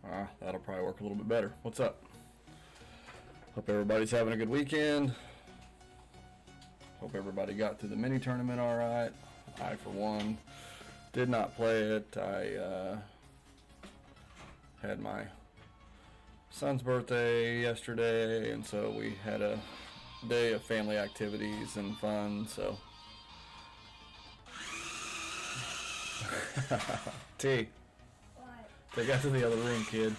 That'll probably work a little bit better. What's up? Hope everybody's having a good weekend. Hope everybody got through the mini tournament all right. I, for one, did not play it. I had my son's birthday yesterday, and so we had a day of family activities and fun, so. T. What? Take out to the other room, kid.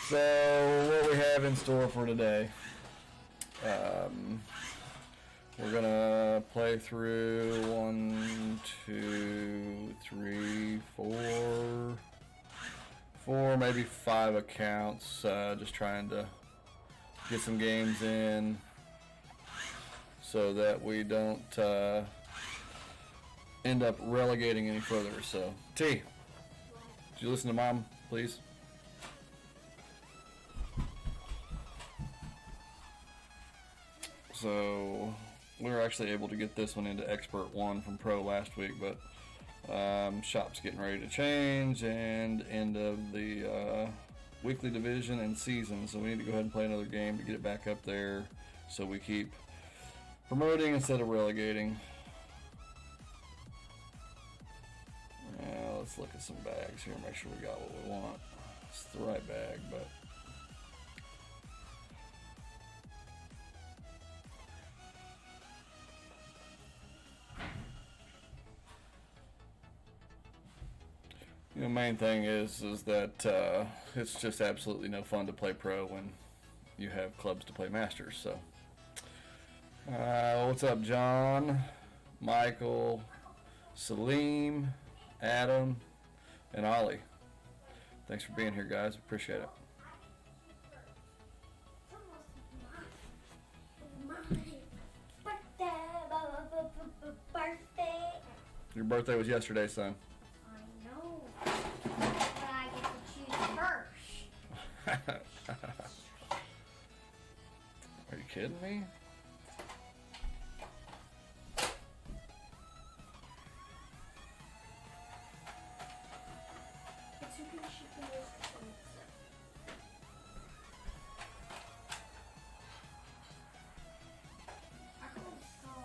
So, what we have in store for today, we're gonna play through 1, 2, 3, 4, maybe 5 accounts, just trying to get some games in so that we don't end up relegating any further. So, T, did you listen to Mom, please? So we were actually able to get this one into Expert 1 from Pro last week, but shop's getting ready to change and end of the weekly division and season, so we need to go ahead and play another game to get it back up there so we keep promoting instead of relegating. Let's look at some bags here and make sure we got what we want. It's the right bag, but the main thing is that it's just absolutely no fun to play pro when you have clubs to play masters. So, what's up, John, Michael, Salim, Adam, and Ollie? Thanks for being here, guys. Appreciate it. Birthday. Your birthday was yesterday, son. I know. But I get to choose first. Are you kidding me? It's who can ship the most things. I call the star.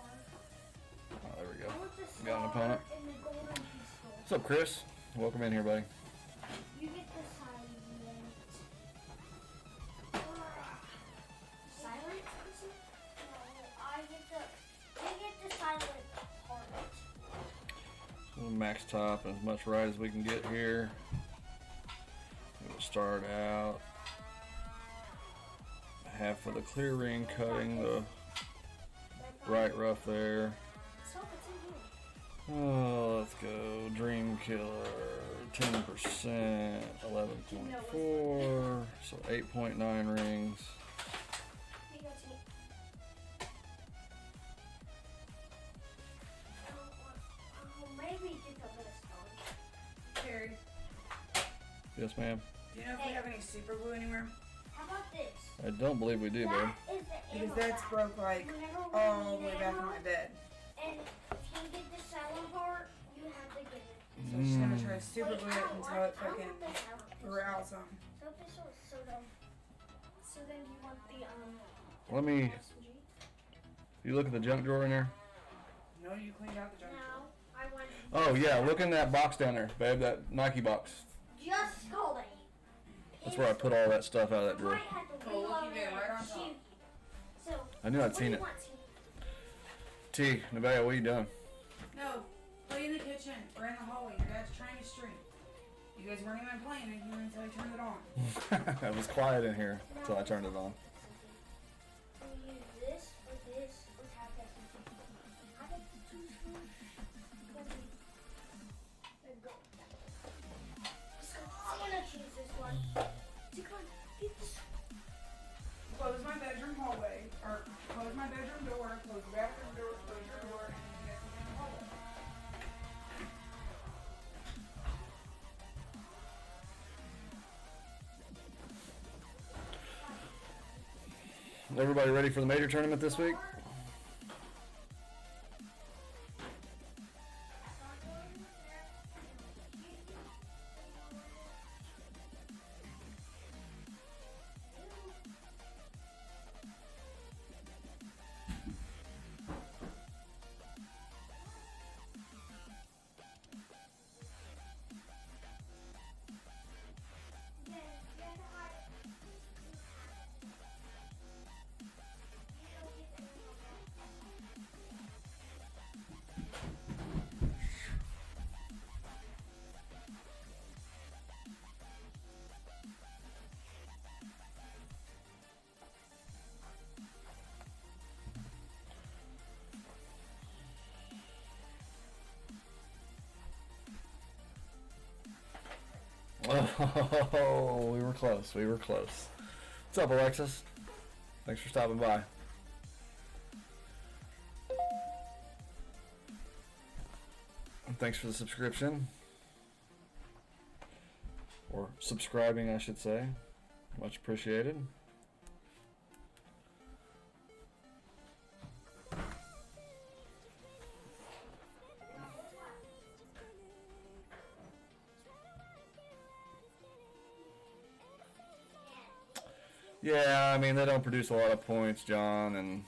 Oh, there we go. I want the star Got an opponent. and the golden pistol. What's up, Chris? Welcome in here, buddy. You get the silent. Silent? No, you get the silent part. We'll max top and as much right as we can get here. We'll start out half of the clear ring, cutting the right rough there. Stop, it's in here. Oh, let's go. Dream Killer, 10%, 11.4, so 8.9 rings. Here you go, T. Maybe get the list on. Carrie, Yes, ma'am. do you know if we have any super glue anywhere? How about this? I don't believe we do, babe. That is the ammo Because that's bag. broke like Whenever we all the need way back in ammo, my bed. And if you get the silent part, you have to get it. So she's gonna try to super Wait, glue I it want- until it I want fucking the silent threw out some. So pistol is so dumb. So then you want the Let me, SMG? you look at the junk drawer in there. No, you cleaned out the junk. No, I want. Oh, yeah, look in that box down there, babe, that Nike box. Just called a. That's where I put all that stuff out of that I drawer. might have to Oh, reload looky it there, right on and top. shoot you. So. I knew I'd what do seen you it. want, T? T, Nevaeh, what are you doing? No, play in the kitchen or in the hallway. Your dad's trying to stream. You guys weren't even playing in here until I turned it on. It was quiet in here until I turned it on. Can we use this or this or have that? I get to choose one. There we go. So I'm gonna choose this one. Come on, get this. Close my bedroom hallway, or close my bedroom door, close the bathroom door, close your door, and you guys can get in the hallway. Everybody ready for the major tournament this week? Oh, we were close. We were close. What's up, Alexis? Thanks for stopping by. Thanks for the subscription. Or subscribing, I should say. Much appreciated. Yeah, I mean, they don't produce a lot of points, John, and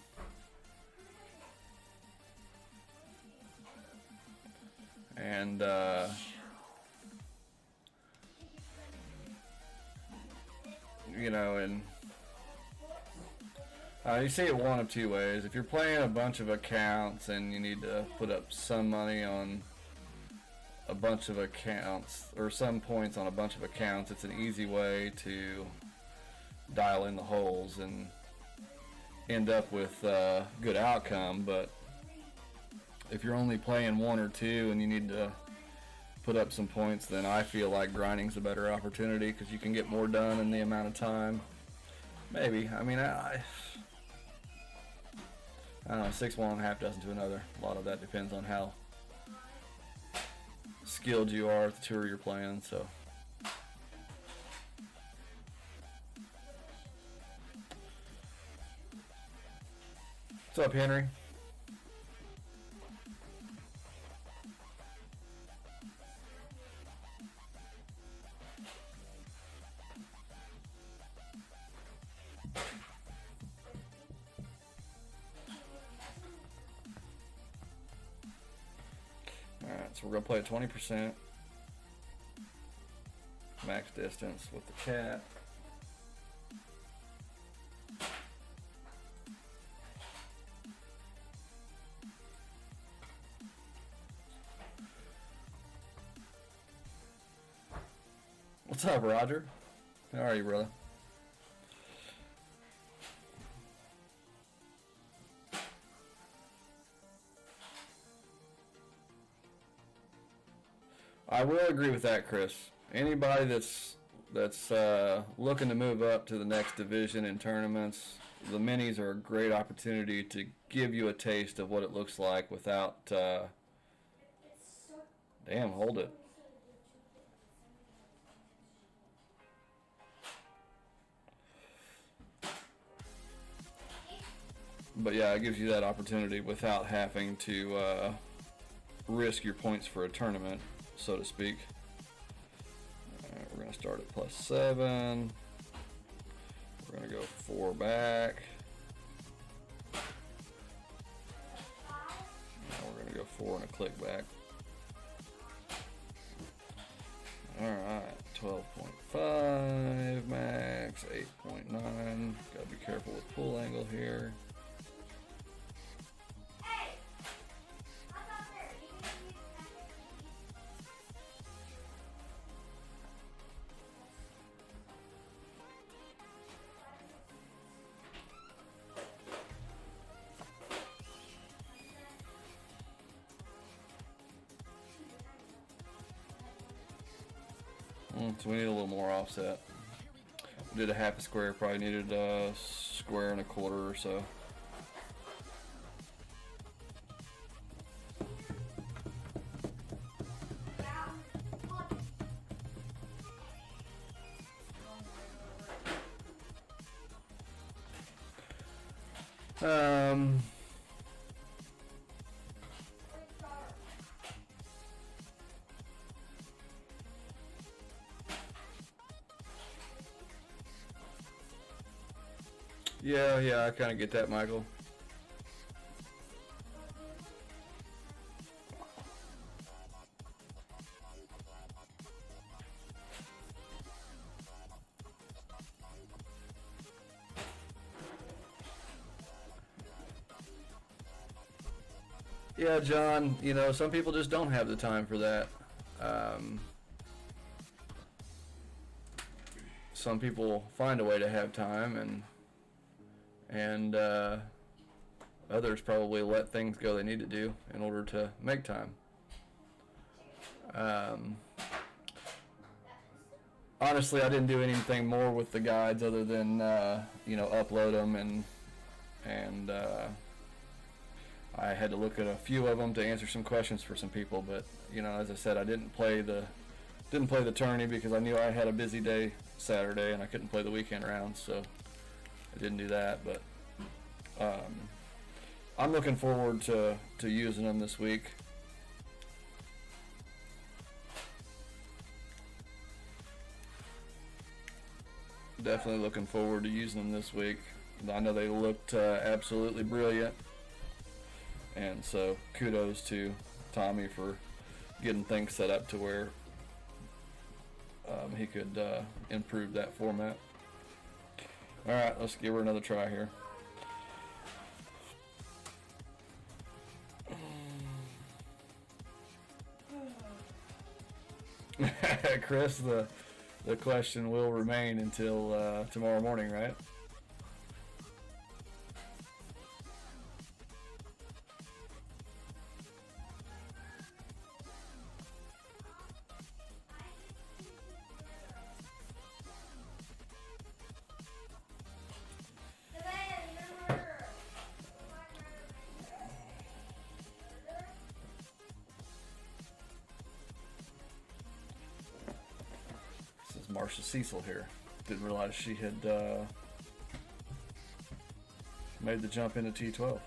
you know, and you see it one of two ways. If you're playing a bunch of accounts and you need to put up some money on a bunch of accounts, or some points on a bunch of accounts, it's an easy way to dial in the holes and end up with a good outcome. But if you're only playing one or two and you need to put up some points, then I feel like grinding's a better opportunity because you can get more done in the amount of time. Maybe. I mean, I don't know, 6 one, half dozen to another. A lot of that depends on how skilled you are at the tour you're playing, so. What's up, Henry? Alright, so we're going to play at 20%. Max distance with the cat. What's up, Roger? How are you, brother? I will agree with that, Chris. Anybody that's looking to move up to the next division in tournaments, the minis are a great opportunity to give you a taste of what it looks like without. Damn, hold it. But yeah, it gives you that opportunity without having to risk your points for a tournament, so to speak. Alright, we're going to start at +7. We're going to go 4 back. Now we're going to go 4 and a click back. Alright, 12.5 max, 8.9. Got to be careful with pull angle here. So we need a little more offset. We did a half a square, probably needed a square and a quarter or so. Yeah, I kind of get that, Michael. Yeah, John, you know, some people just don't have the time for that. Some people find a way to have time, and others probably let things go they need to do in order to make time. honestly, I didn't do anything more with the guides other than upload them, and I had to look at a few of them to answer some questions for some people. But as I said, I didn't play the tourney because I knew I had a busy day Saturday and I couldn't play the weekend round, so I didn't do that. But I'm looking forward to using them this week. Definitely looking forward to using them this week. I know they looked absolutely brilliant, and so kudos to Tommy for getting things set up to where he could improve that format. All right, let's give her another try here. Chris, the question will remain until tomorrow morning, right? Marsha Cecil here. Didn't realize she had made the jump into T12.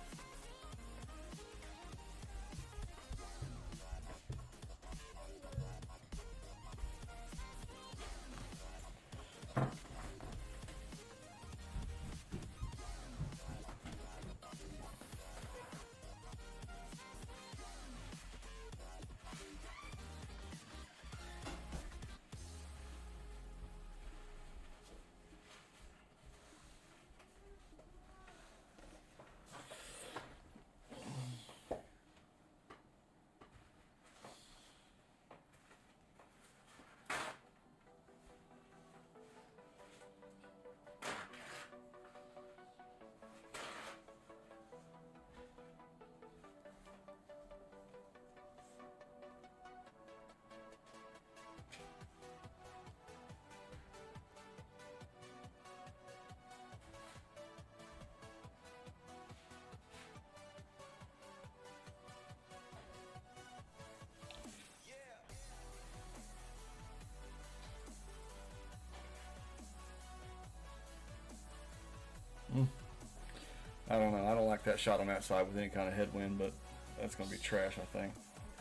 I don't know. I don't like that shot on that side with any kind of headwind, but that's going to be trash, I think.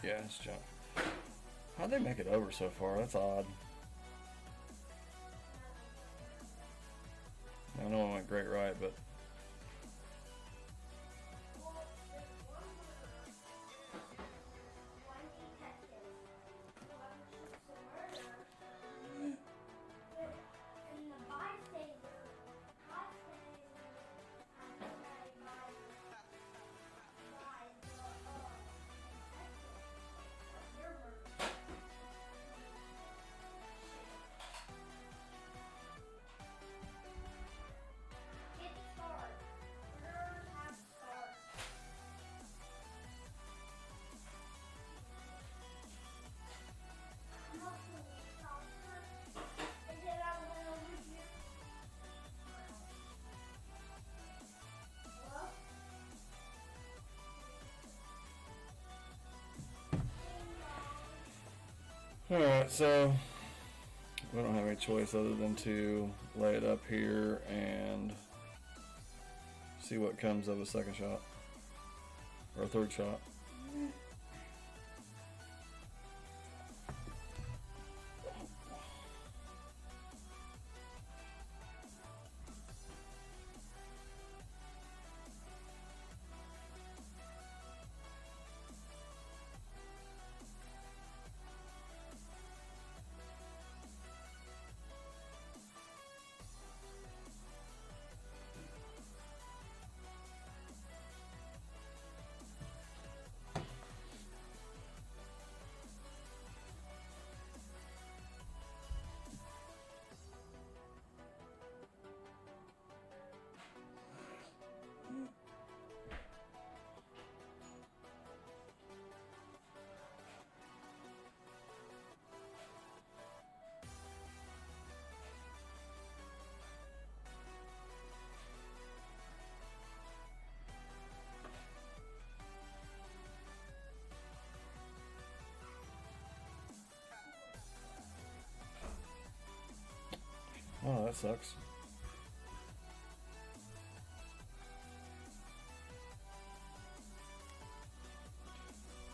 Yeah, it's junk. How'd they make it over so far? That's odd. I know it went great right, but... Alright, so we don't have any choice other than to lay it up here and see what comes of a second shot or a third shot. that sucks.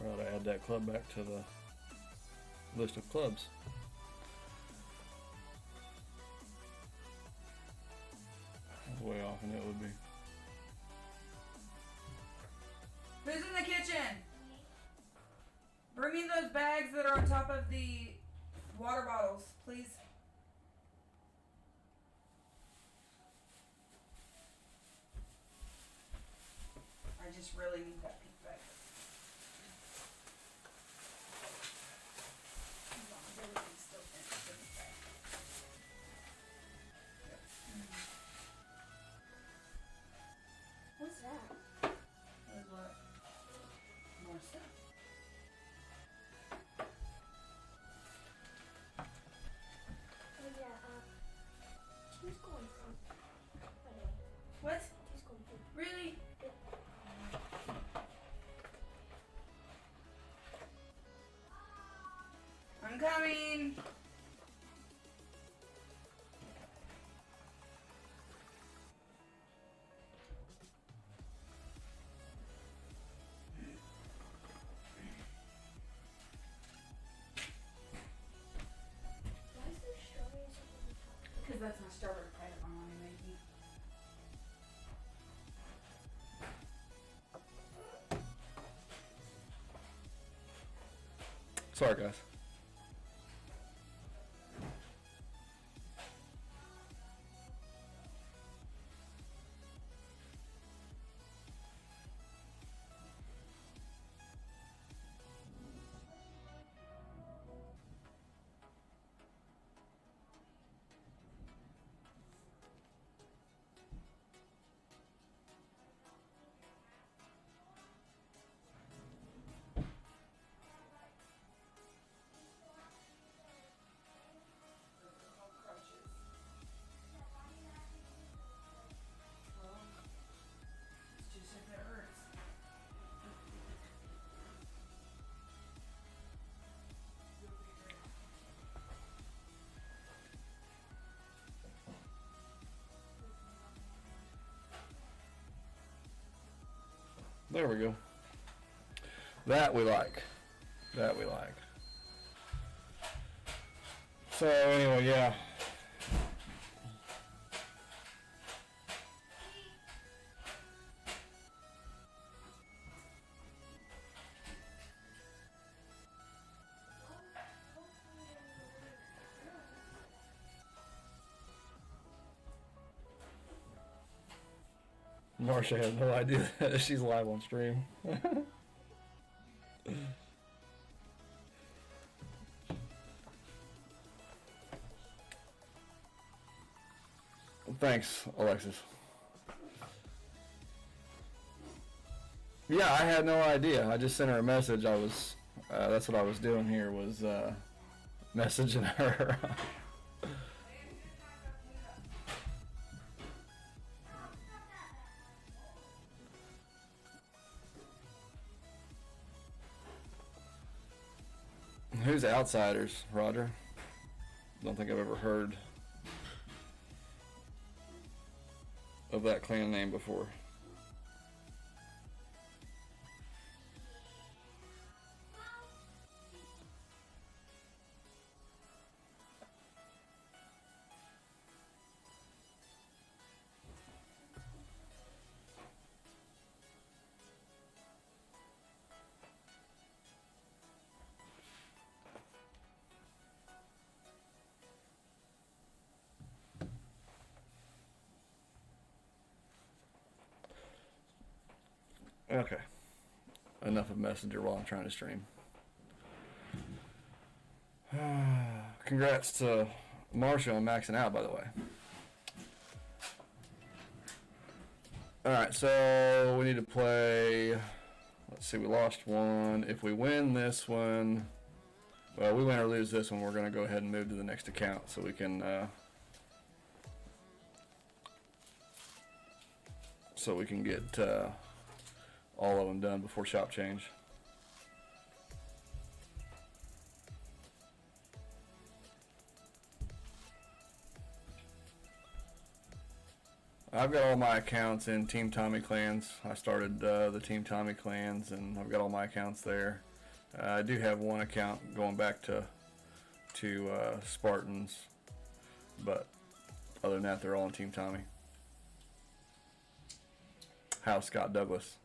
I ought to add that club back to the list of clubs. That's way off, and it would be. Who's in the kitchen? Bring me those bags that are on top of the water bottles, please. I just really need that pink bag. Everything's still in the pink bag. Yep. What's that? There's what? More stuff. Oh yeah, who's going through? By the way, What? who's going through? Really? I'm coming. Why is there strawberries up on the top? Because that's my strawberry pie that my mommy made me. Sorry, guys. There we go. That we like. That we like. So anyway, yeah. Marsha has no idea that she's live on stream. Thanks, Alexis. Yeah, I had no idea. I just sent her a message. I was, that's what I was doing here, was messaging her. Who's Outsiders, Roger? Don't think I've ever heard of that clan name before. Okay. Enough of Messenger while I'm trying to stream. Congrats to Marsha on maxing out, by the way. Alright, so we need to play. Let's see, we lost one. If we win this one, well, we win or lose this one, we're going to go ahead and move to the next account so we can get all of them done before shop change. I've got all my accounts in Team Tommy clans. I started the Team Tommy clans, and I've got all my accounts there. I do have one account going back to Spartans, but other than that, they're all in Team Tommy. How's Scott Douglas?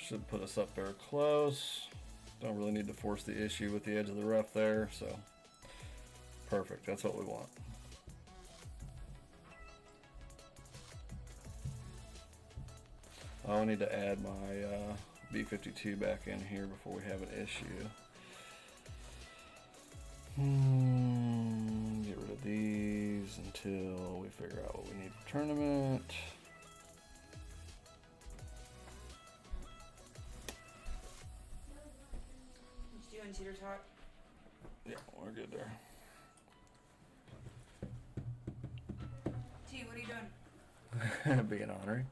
Should put us up there close. Don't really need to force the issue with the edge of the rough there, so perfect. That's what we want. I need to add my B52 back in here before we have an issue. Get rid of these until we figure out what we need for tournament. Teeter tot. Yeah, we're good there. T, what are you doing? Being honorary.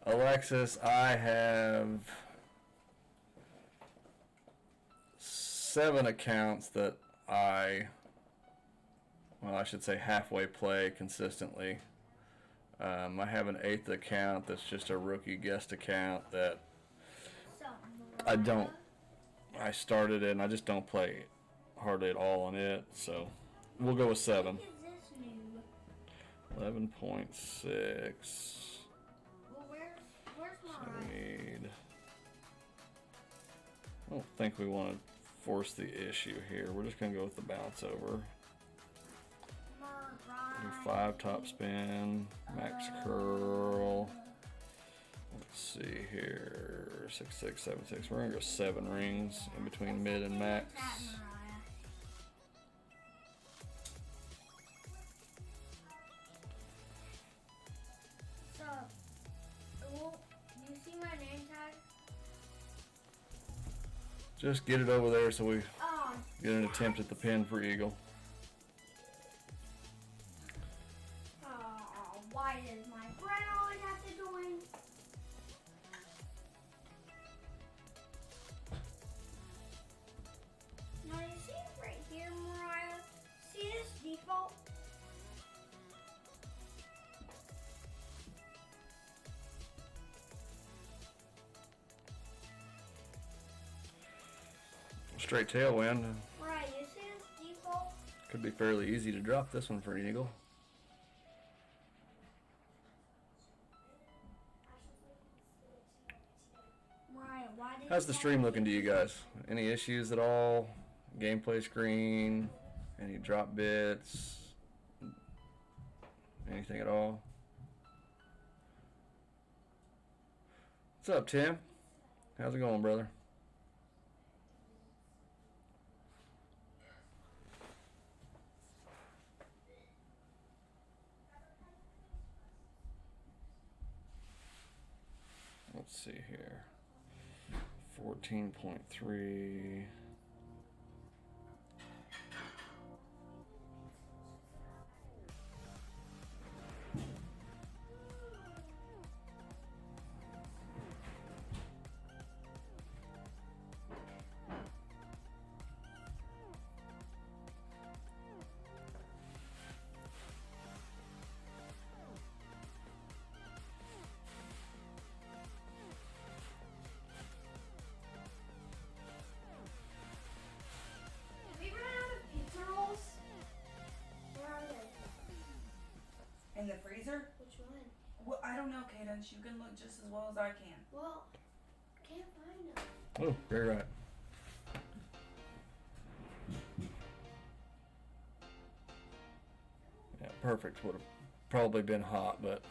Alexis, I have 7 accounts that I should say halfway play consistently. I have an 8th account that's just a rookie guest account that I started it and I just don't play hardly at all on it, so we'll go with 7. 11.6. Well, where's So my... we need... I don't think we want to force the issue here. We're just going to go with the bounce over. Do 5 top spin, max curl. Let's see here, 6, 6, 7, 6. We're gonna go 7 rings in between mid and max. So, you see my name tag? Just get it over there so we Oh, get an attempt at the pin for Eagle. why does my friend always have to join? Now you see it right here, Mariah? See this default? Straight tailwind. Mariah, you see this default? Could be fairly easy to drop this one for an Eagle. Mariah, why did How's the stream looking to you guys? Any issues at all? Gameplay screen? Any drop bits? Anything at all? What's up, Tim? How's it going, brother? Let's see here. 14.3. Did we run out of pizza rolls? Where are they? In the freezer? Which one? Well, I don't know, Cadence. You can look just as well as I can. Well, can't find them. Oh, very right. Yeah, perfect. Would have probably been hot, but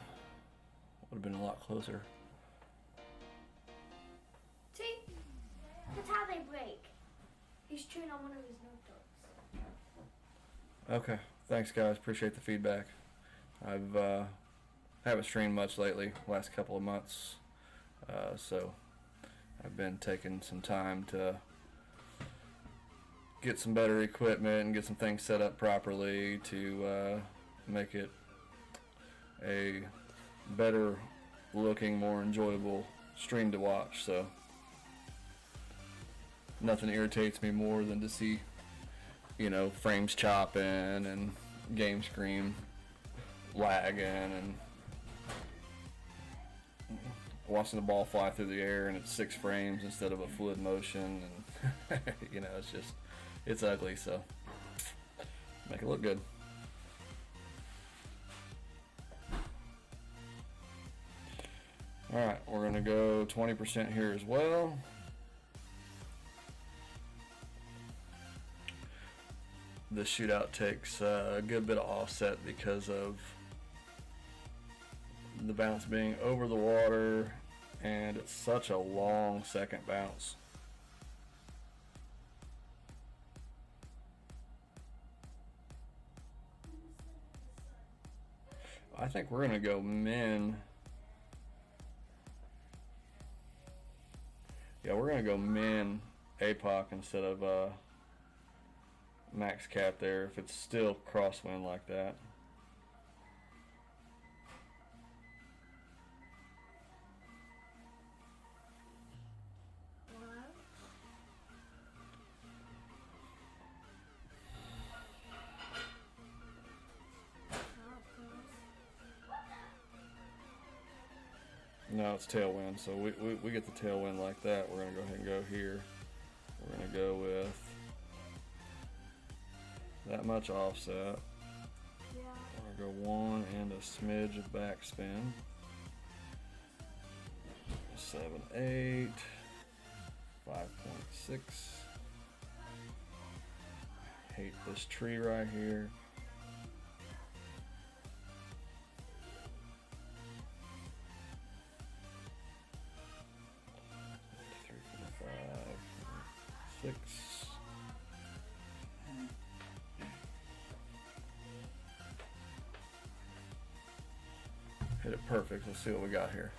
would have been a lot closer. See? That's how they break. He's chewing on one of his notebooks. Okay. Thanks, guys. Appreciate the feedback. I've haven't streamed much lately, last couple of months, so I've been taking some time to get some better equipment and get some things set up properly to make it a better looking, more enjoyable stream to watch. So nothing irritates me more than to see, you know, frames chopping and game screen lagging and watching the ball fly through the air and it's 6 frames instead of a fluid motion, and you know, it's ugly. So make it look good. All right, we're gonna go 20% here as well. The shootout takes a good bit of offset because of the bounce being over the water, and it's such a long second bounce. I think we're gonna go min. Yeah, we're gonna go min APOC instead of max cap there if it's still crosswind like that. No, it's tailwind, so we get the tailwind like that. We're going to go ahead and go here. We're going to go with that much offset. Yeah. We're going to go 1 and a smidge of backspin. 7, 8, 5.6. Hate this tree right here. 6. Hit it perfect. Let's see what we got here.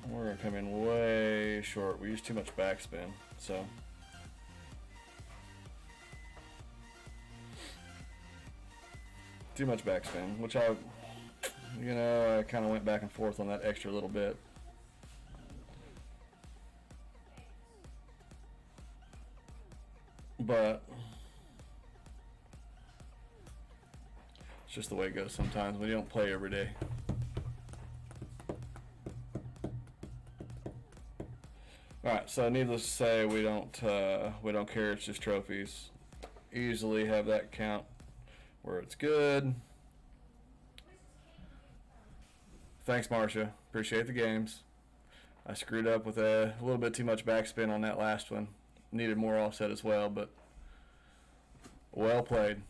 We're going to come in way short. We used too much backspin, so. Too much backspin, which I kind of went back and forth on that extra little bit. But it's just the way it goes sometimes when you don't play every day. Alright, so needless to say, we don't care, it's just trophies. Easily have that count where it's good. Thanks, Marcia. Appreciate the games. I screwed up with a little bit too much backspin on that last one. Needed more offset as well, but well played.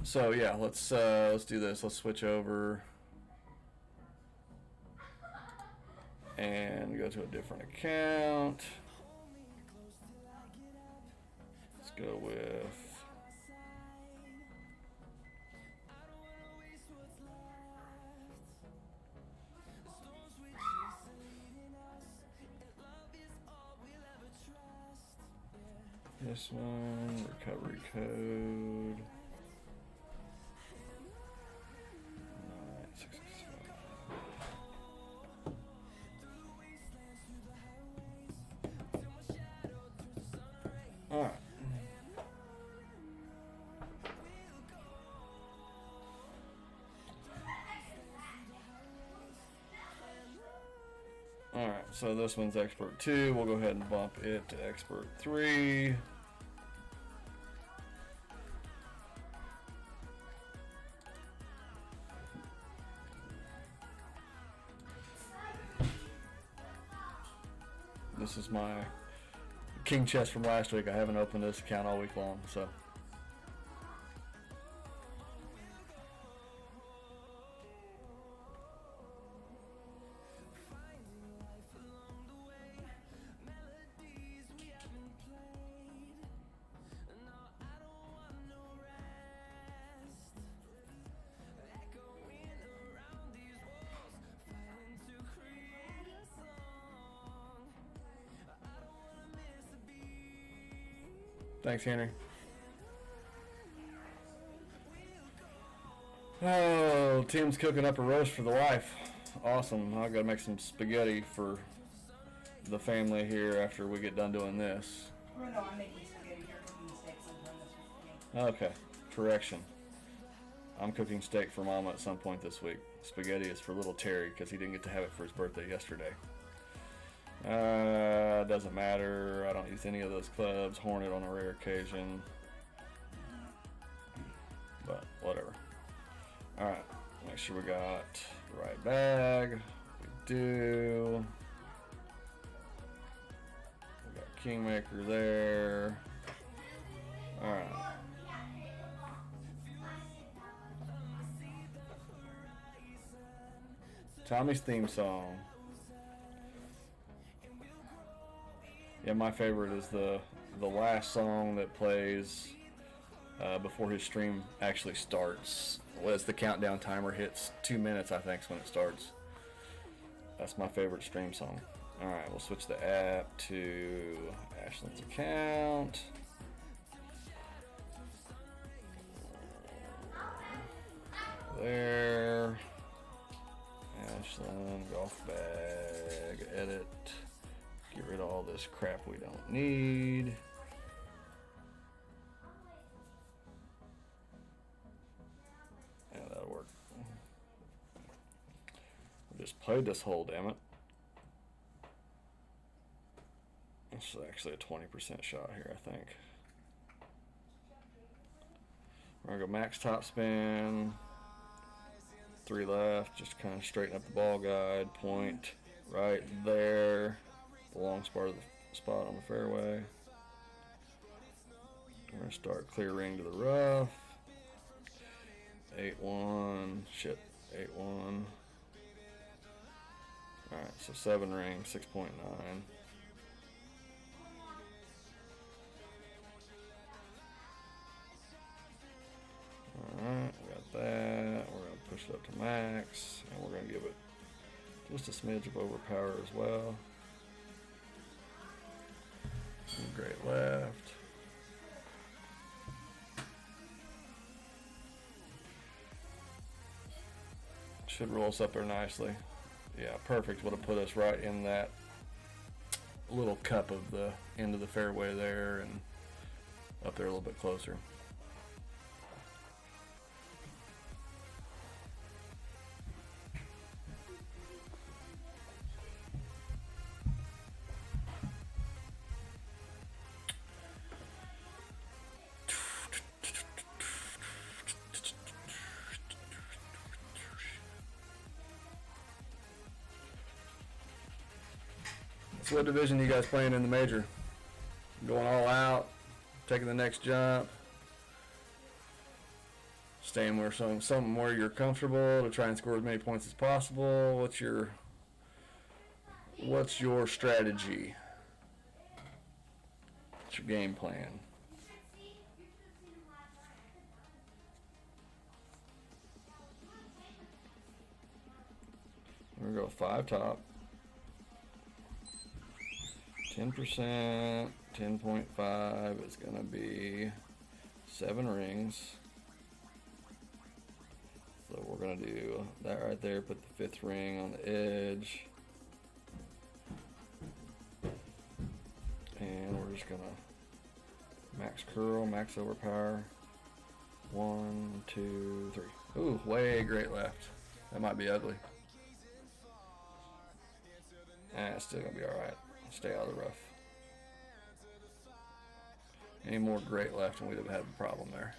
So yeah, let's do this. Let's switch over and go to a different account. Let's go with this one, recovery code. 9665. All right. All right. so this one's expert 2. We'll go ahead and bump it to expert 3. This is my king chest from last week. I haven't opened this account all week long, so. Thanks, Henry. Oh, Tim's cooking up a roast for the wife. Awesome. I gotta make some spaghetti for the family here after we get done doing this. Well, no, I'm making spaghetti here, cooking steak sometime this week. Okay, correction. I'm cooking steak for Mama at some point this week. Spaghetti is for little Terry because he didn't get to have it for his birthday yesterday. Doesn't matter. I don't use any of those clubs. Hornet on a rare occasion. But whatever. Alright. Make sure we got the right bag. We do. We got Kingmaker there. Alright. Tommy's theme song. Yeah, my favorite is the last song that plays before his stream actually starts. As the countdown timer hits 2 minutes, I think is when it starts. That's my favorite stream song. All right, we'll switch the app to Ashlyn's account. There. Ashlyn, golf bag, edit. Get rid of all this crap we don't need. Yeah, that'll work. We just played this hole, damn it. This is actually a 20% shot here, I think. We're gonna go max top spin. 3 left, just kind of straighten up the ball guide. Point right there. The long spot on the fairway. We're gonna start clear ring to the rough. 8-1, shit, 8-1. All right, so 7 ring, 6.9. All right, we got that. We're gonna push it up to max, and we're gonna give it just a smidge of overpower as well. Great left. Should roll us up there nicely. Yeah, perfect. Would have put us right in that little cup of the end of the fairway there and up there a little bit closer. So what division are you guys playing in the major? Going all out, taking the next jump, staying where something where you're comfortable to try and score as many points as possible. What's your strategy? What's your game plan? We're gonna go 5 top. 10%, 10.5 is going to be 7 rings. So we're going to do that right there, put the 5th ring on the edge. And we're just going to max curl, max overpower. 1, 2, 3. Ooh, way great left. That might be ugly. It's still gonna be alright. Stay out of the rough. Any more great left and we'd have had a problem there.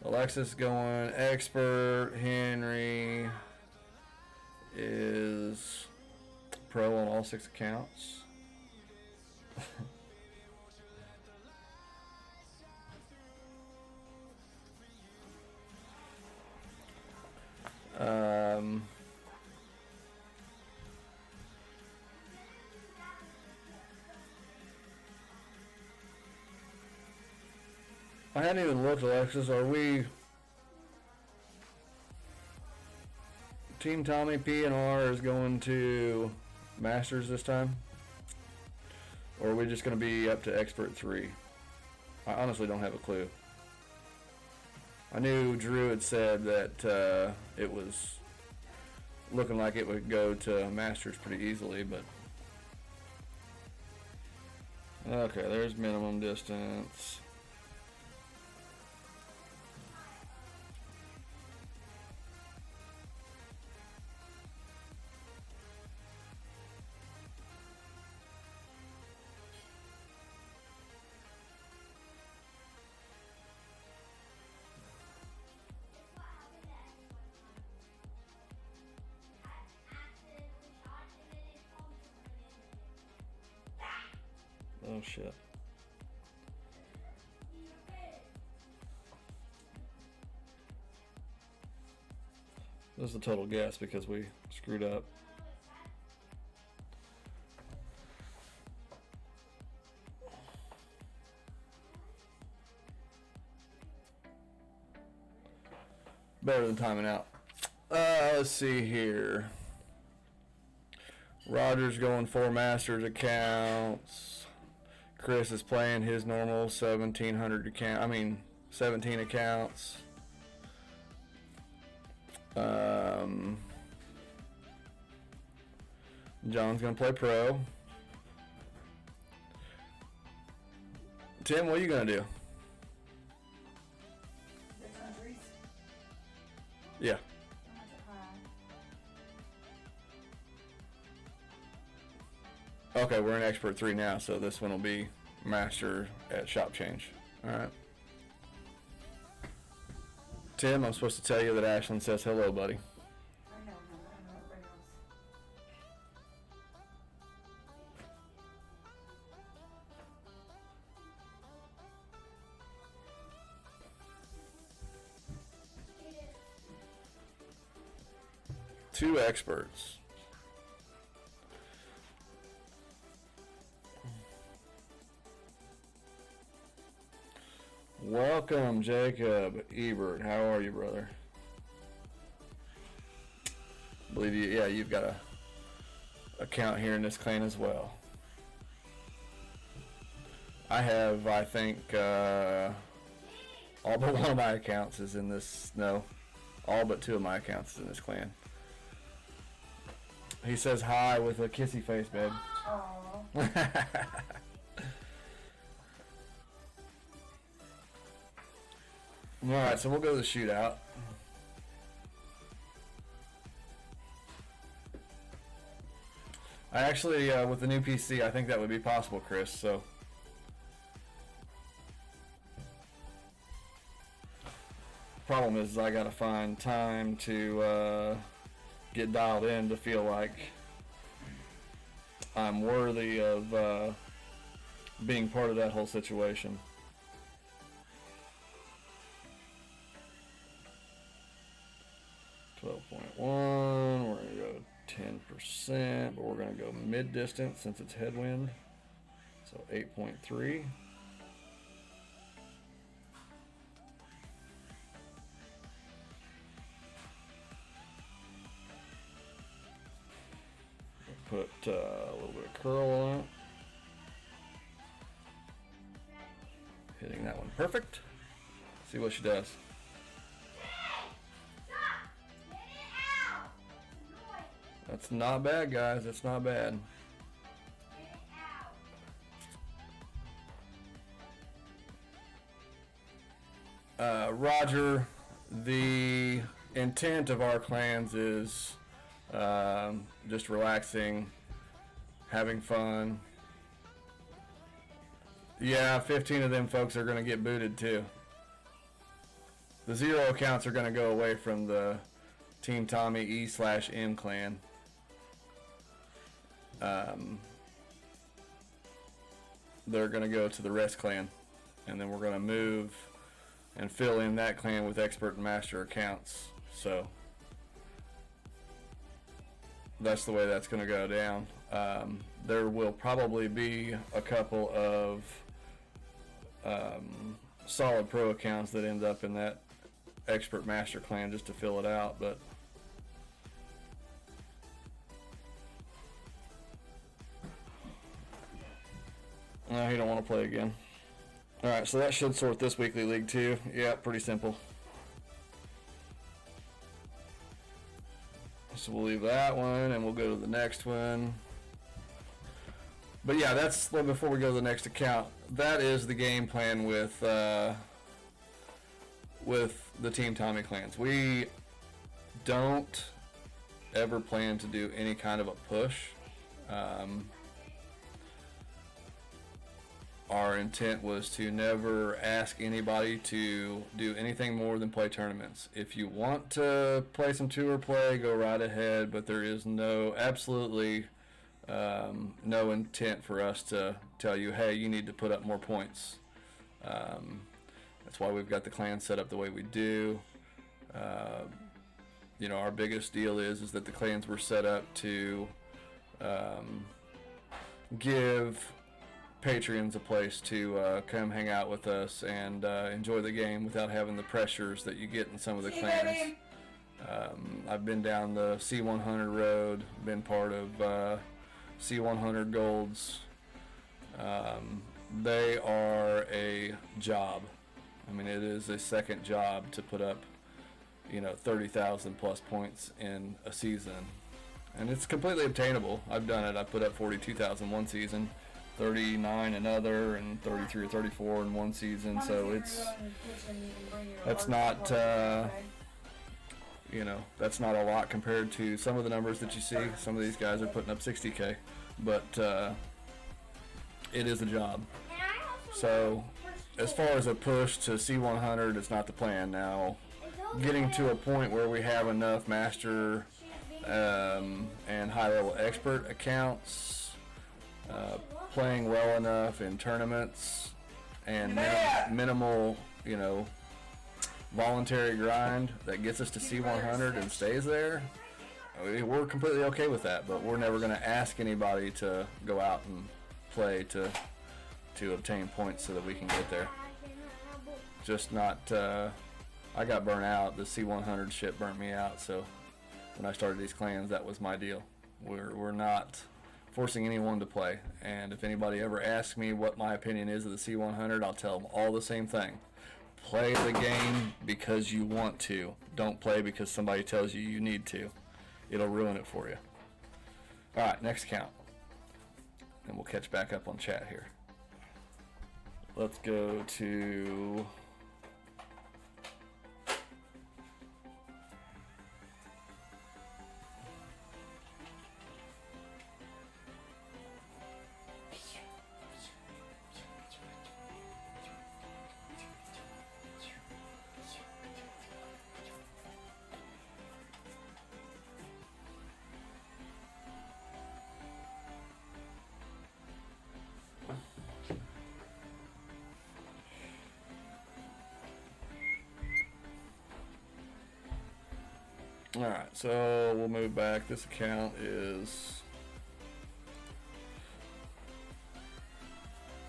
Alexis going expert. Henry is pro on all 6 accounts. I hadn't even looked, Alexis. Are we Team Tommy P and R is going to Masters this time? Or are we just going to be up to Expert 3? I honestly don't have a clue. I knew Drew had said that it was looking like it would go to Masters pretty easily, but... Okay, there's minimum distance. Oh shit. This is the total guess because we screwed up. Better than timing out. Let's see here. Roger's going 4 Masters accounts. Chris is playing his normal 1,700 account. I mean, 17 accounts. John's gonna play pro. Tim, what are you gonna do? Yeah. Okay, we're in Expert 3 now, so this one will be Master at Shop Change. Alright. Tim, I'm supposed to tell you that Ashlyn says hello, buddy. I know everybody else. 2 experts. Welcome, Jacob Ebert. How are you, brother? Believe you, yeah, you've got a account here in this clan as well. I have, I think, all but one of my accounts is in this. No, all but 2 of my accounts is in this clan. He says hi with a kissy face, babe. Aww. Alright, so we'll go to the shootout. I actually, with the new PC, I think that would be possible, Chris, so. Problem is, I gotta find time to get dialed in to feel like I'm worthy of being part of that whole situation. .1, we're going to go 10%, but we're going to go mid-distance since it's headwind, so 8.3. Put a little bit of curl on it. Hitting that one perfect. See what she does. That's not bad, guys. That's not bad. Roger, the intent of our clans is just relaxing, having fun. Yeah, 15 of them folks are going to get booted too. The 0 accounts are going to go away from the Team Tommy E/M clan. They're going to go to the Rest clan, and then we're going to move and fill in that clan with expert and master accounts. So that's the way that's going to go down. There will probably be a couple of solid pro accounts that end up in that expert master clan just to fill it out, but no, he don't want to play again. Alright, so that should sort this weekly league too. Yeah, pretty simple. So we'll leave that one and we'll go to the next one. But yeah, that's, well, before we go to the next account, that is the game plan with the Team Tommy clans. We don't ever plan to do any kind of a push. Our intent was to never ask anybody to do anything more than play tournaments. If you want to play some tour play, go right ahead, but there is absolutely no intent for us to tell you, hey, you need to put up more points. That's why we've got the clan set up the way we do. You know, our biggest deal is that the clans were set up to give Patreons a place to come hang out with us and enjoy the game without having the pressures that you get in some of the clans. I've been down the C100 road, been part of C100 Golds. They are a job. I mean, it is a second job to put up, you know, 30,000 plus points in a season, and it's completely obtainable. I've done it. I put up 42,000 one season, 39 another, and 33 or 34 in one season. So that's not you know, that's not a lot compared to some of the numbers that you see. Some of these guys are putting up 60K, but it is a job. So as far as a push to C100, it's not the plan. Now, getting to a point where we have enough master and high-level expert accounts, playing well enough in tournaments, and minimal, you know, voluntary grind that gets us to C100 and stays there, we're completely okay with that. But we're never going to ask anybody to go out and play to obtain points so that we can get there. Just not, I got burnt out. The C100 shit burnt me out. So when I started these clans, that was my deal. We're not forcing anyone to play. And if anybody ever asks me what my opinion is of the C100, I'll tell them all the same thing. Play the game because you want to. Don't play because somebody tells you you need to. It'll ruin it for you. Alright, next count. And we'll catch back up on chat here. Let's go to... Alright, so we'll move back. This account is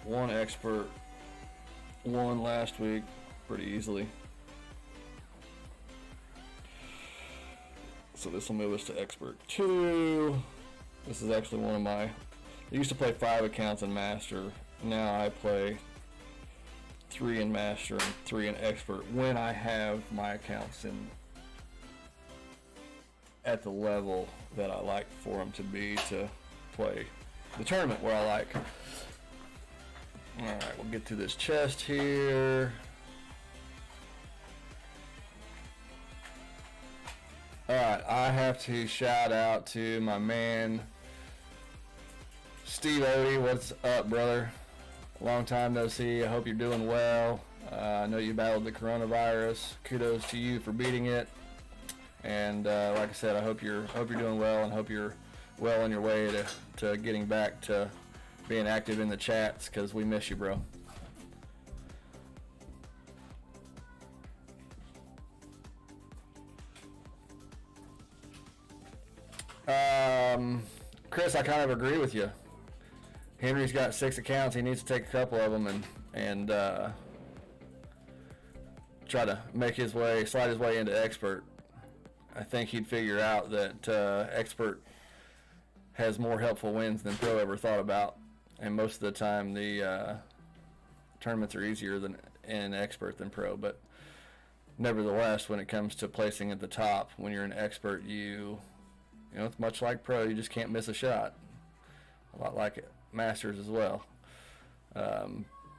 one expert, one last week, pretty easily. So this will move us to expert 2. This is actually one of my, I used to play 5 accounts in master. Now I play 3 in master and 3 in expert when I have my accounts in at the level that I like for them to be to play the tournament where I like. Alright, we'll get to this chest here. Alright, I have to shout out to my man Steve Odie. What's up, brother? Long time no see. I hope you're doing well. I know you battled the coronavirus. Kudos to you for beating it. And like I said, I hope you're doing well, and hope you're well on your way to getting back to being active in the chats, because we miss you, bro. Chris, I kind of agree with you. Henry's got 6 accounts. He needs to take a couple of them and try to slide his way into expert. I think he'd figure out that expert has more helpful wins than pro ever thought about, and most of the time the tournaments are easier than in expert than pro. But nevertheless, when it comes to placing at the top, when you're an expert, you know, it's much like pro. You just can't miss a shot. A lot like Masters as well.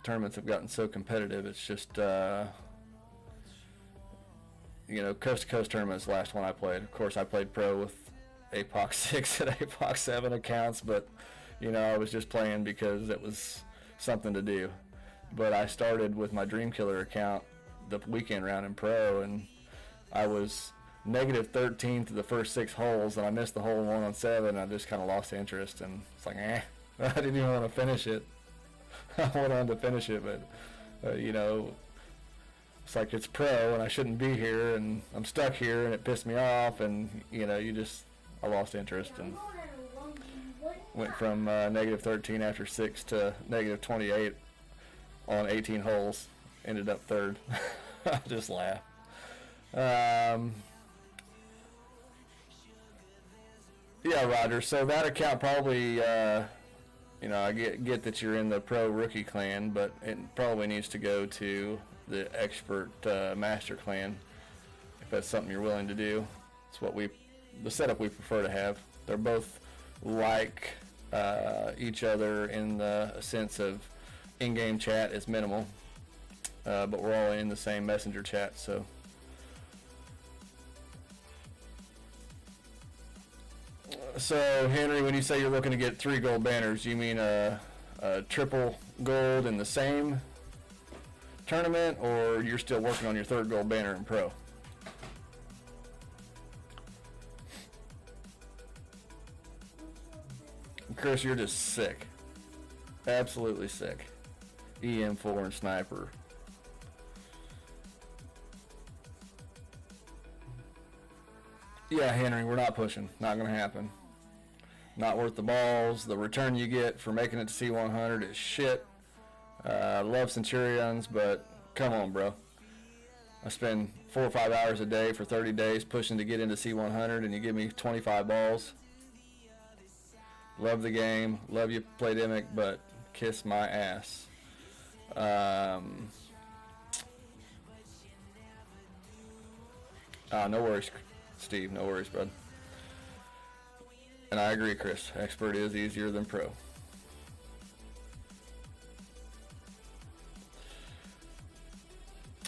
Tournaments have gotten so competitive. It's just you know, coast to coast tournaments. The last one I played, of course, I played pro with APOC 6 and APOC 7 accounts, but you know, I was just playing because it was something to do. But I started with my Dream Killer account the weekend round in pro, and I was -13 to the first 6 holes, and I missed the hole in 1 on 7. I just kind of lost interest, and it's like, I didn't even want to finish it. I went on to finish it, but you know, it's like it's pro, and I shouldn't be here, and I'm stuck here, and it pissed me off, and you know, I lost interest, and went from -13 after 6 to -28 on 18 holes. Ended up 3rd. I just laugh. Yeah, Roger. So that account probably, you know, I get that you're in the pro rookie clan, but it probably needs to go to the expert master clan if that's something you're willing to do. It's the setup we prefer to have. They're both like each other in the sense of in-game chat is minimal, but we're all in the same messenger chat, so. So, Henry, when you say you're looking to get 3 gold banners, you mean a triple gold in the same tournament, or you're still working on your 3rd gold banner in pro? Chris, you're just sick. Absolutely sick. EM4 and sniper. Yeah, Henry, we're not pushing. Not going to happen. Not worth the balls. The return you get for making it to C100 is shit. I love Centurions, but come on, bro. I spend 4 or 5 hours a day for 30 days pushing to get into C100, and you give me 25 balls. Love the game. Love you, Playdemic, but kiss my ass. No worries, Steve. No worries, bud. And I agree, Chris. Expert is easier than pro.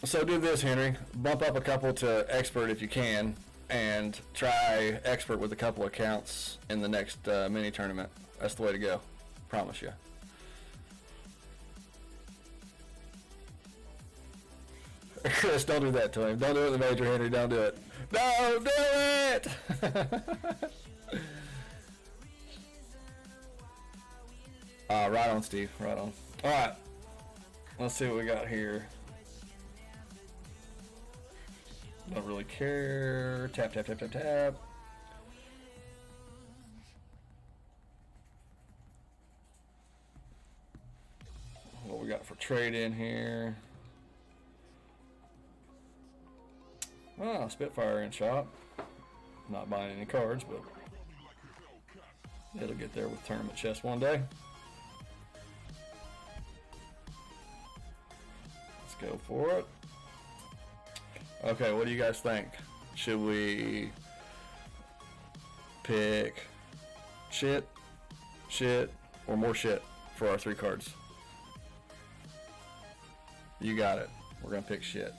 So do this, Henry. Bump up a couple to expert if you can, and try expert with a couple accounts in the next mini tournament. That's the way to go. Promise you. Chris, don't do that to him. Don't do it in the major, Henry. Don't do it. Don't do it! Right on, Steve. Right on. All right. Let's see what we got here. Don't really care. Tap, tap, tap, tap, tap. What we got for trade in here? Oh, Spitfire in shop. Not buying any cards, but it'll get there with tournament chest one day. Let's go for it. Okay, what do you guys think? Should we pick shit, or more shit for our 3 cards? You got it. We're gonna pick shit.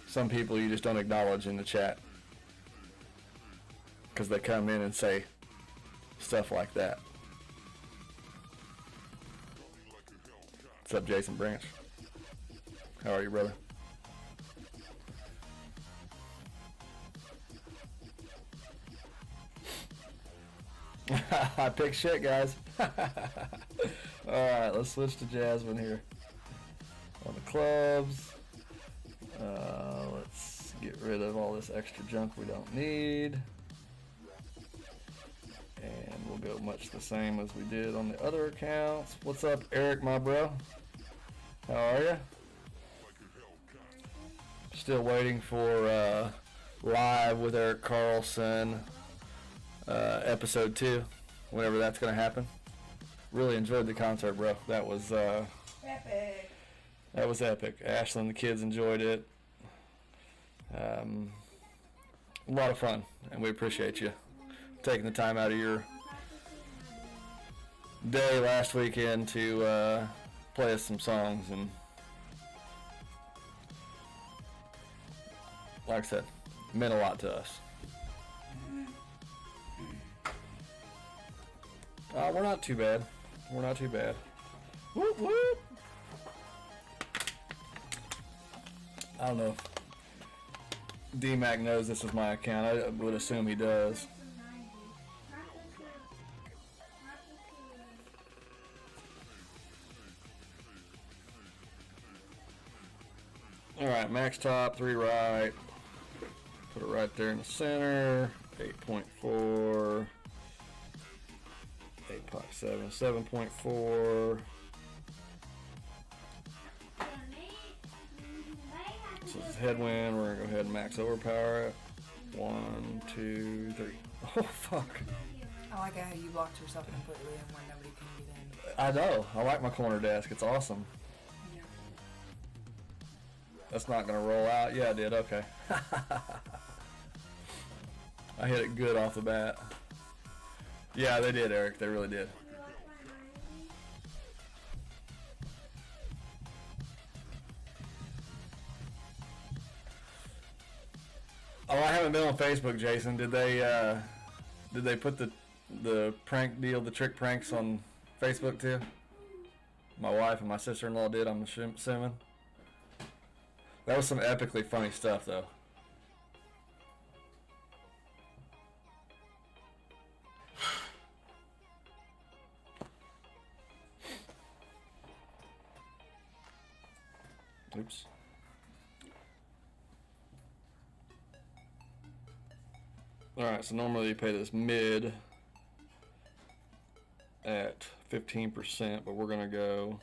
Some people you just don't acknowledge in the chat because they come in and say stuff like that. What's up, Jason Branch? How are you, brother? I pick shit, guys. Alright, let's switch to Jasmine here. On the clubs. Let's get rid of all this extra junk we don't need. And we'll go much the same as we did on the other accounts. What's up, Eric, my bro? How are you? Still waiting for Live with Eric Carlson. Episode 2, whenever that's gonna happen. Really enjoyed the concert, bro. That was Epic. that was epic. Ashley and the kids enjoyed it. A lot of fun, and we appreciate you taking the time out of your day last weekend to play us some songs. And like I said, meant a lot to us. We're not too bad. We're not too bad. Whoop, whoop. I don't know if D-Mac knows this is my account. I would assume he does. Alright, max top, 3 right. Put it right there in the center. 8.4. 8.7, 7.4. This is headwind. We're gonna go ahead and max overpower it. 1, 2, 3. Oh fuck! I like how you blocked yourself completely and where nobody can get in. I know. I like my corner desk. It's awesome. Yeah. That's not gonna roll out. Yeah, I did. Okay. I hit it good off the bat. Yeah, they did, Eric. They really did. Oh, I haven't been on Facebook, Jason. Did they put the prank deal, the trick pranks on Facebook too? My wife and my sister-in-law did, I'm assuming. That was some epically funny stuff, though. Oops. Alright, so normally you pay this mid at 15%, but we're going to go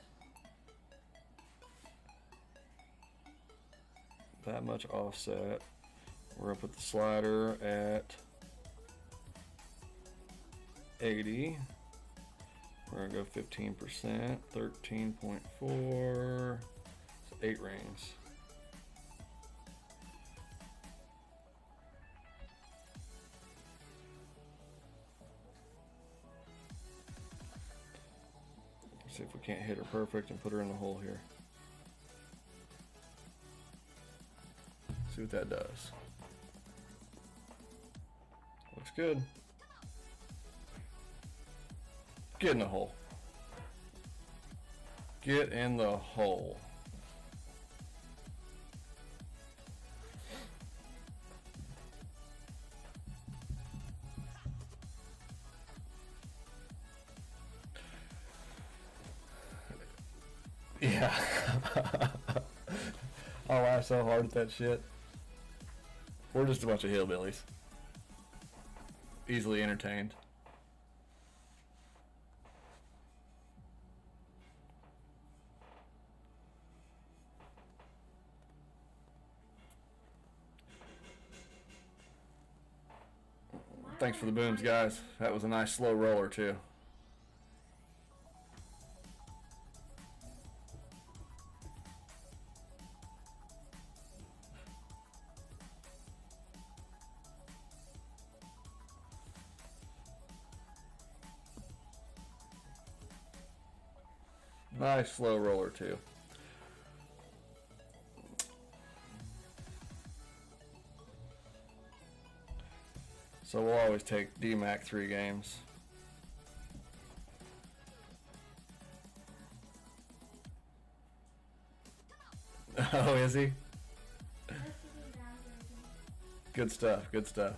that much offset. We're going to put the slider at 80. We're going to go 15%, 13.4. 8 rings. Let's see if we can't hit her perfect and put her in the hole here. See what that does. Looks good. Get in the hole. Get in the hole. Yeah. I laugh so hard at that shit. We're just a bunch of hillbillies. Easily entertained. Thanks for the booms, guys. That was a nice slow roller, too. Nice slow roller too. So we'll always take DMAC 3 games. Oh, is he? Good stuff, good stuff.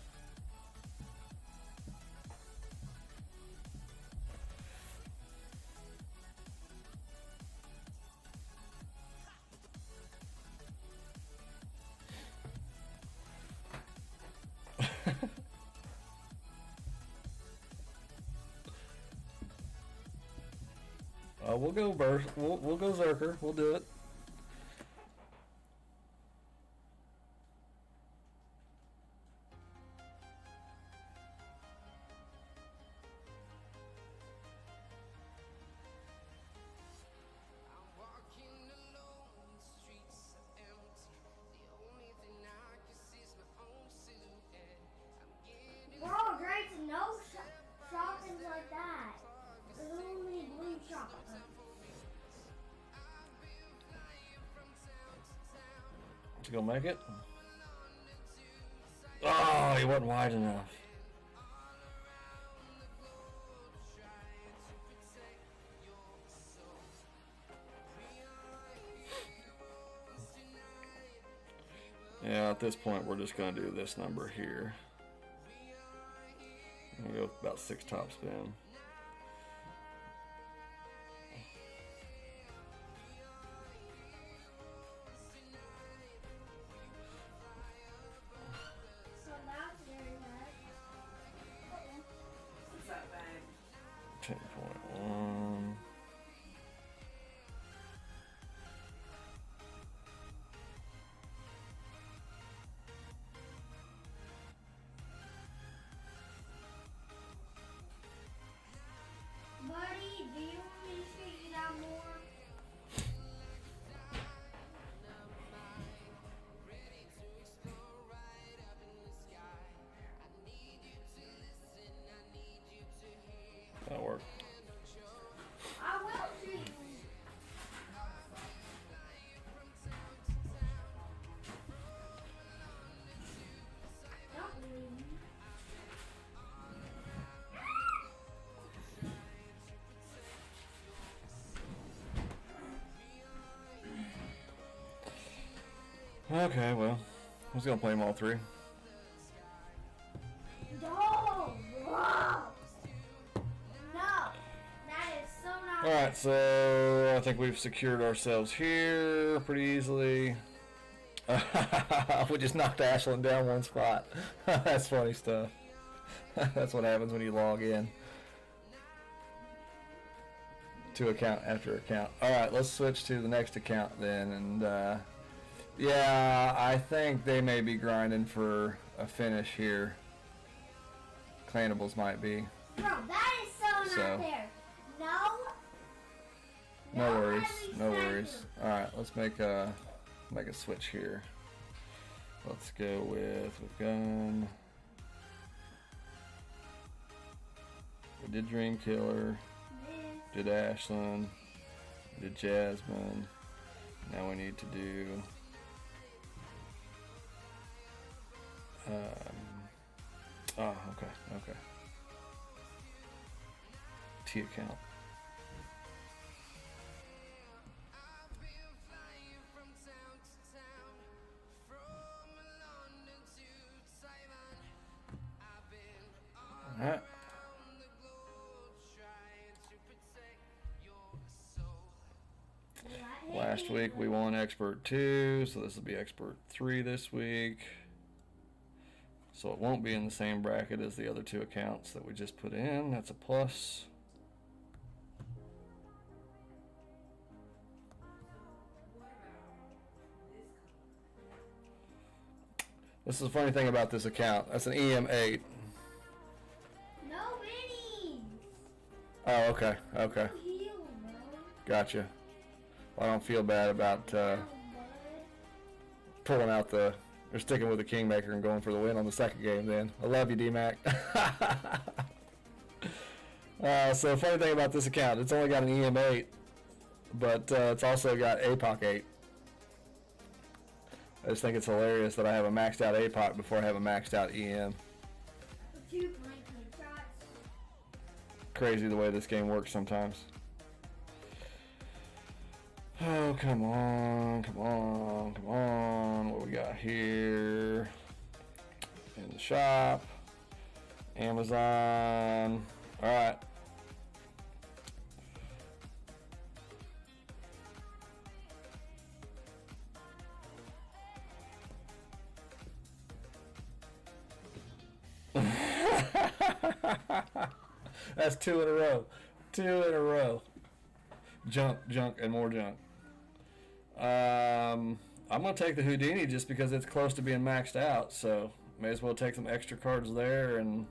We'll go we'll go Zerker. We'll do it. Bro, Drake's no shopping like that. There's only blue shop. You gonna make it? Oh, he wasn't wide enough. Yeah, at this point, we're just gonna do this number here. I'm gonna go about 6 top spin. So that's very much. What's that bag? 10.1. Buddy, do you want me to shoot you down more? That'll work. I will shoot you. Don't leave me. Okay, well, I was gonna play them all 3. No, bro. No, that is so not. Alright, so I think we've secured ourselves here pretty easily. We just knocked Ashland down 1 spot. That's funny stuff. That's what happens when you log in to account after account. Alright, let's switch to the next account then. And yeah, I think they may be grinding for a finish here. Clanables might be. Bro, that is so not fair. No. No worries, no worries. Alright, let's make a switch here. Let's go with, we've gone, we did Dream Killer, did Ashland, did Jasmine. Now we need to do okay. T account. Alright. Last week we won Expert 2, so this will be Expert 3 this week. So it won't be in the same bracket as the other 2 accounts that we just put in. That's a plus. This is the funny thing about this account. That's an EM8. No minis. Oh, okay, okay. Heal, bro. Gotcha. Well, I don't feel bad about pulling out the, or sticking with the Kingmaker and going for the win on the second game then. I love you, D-Mac. So funny thing about this account, it's only got an EM8, but it's also got APOC 8. I just think it's hilarious that I have a maxed out APOC before I have a maxed out EM. crazy the way this game works sometimes. Oh, come on, come on, come on. What we got here? In the shop. Amazon. All right. That's 2 in a row. 2 in a row. Junk, junk, and more junk. I'm going to take the Houdini just because it's close to being maxed out, so may as well take some extra cards there and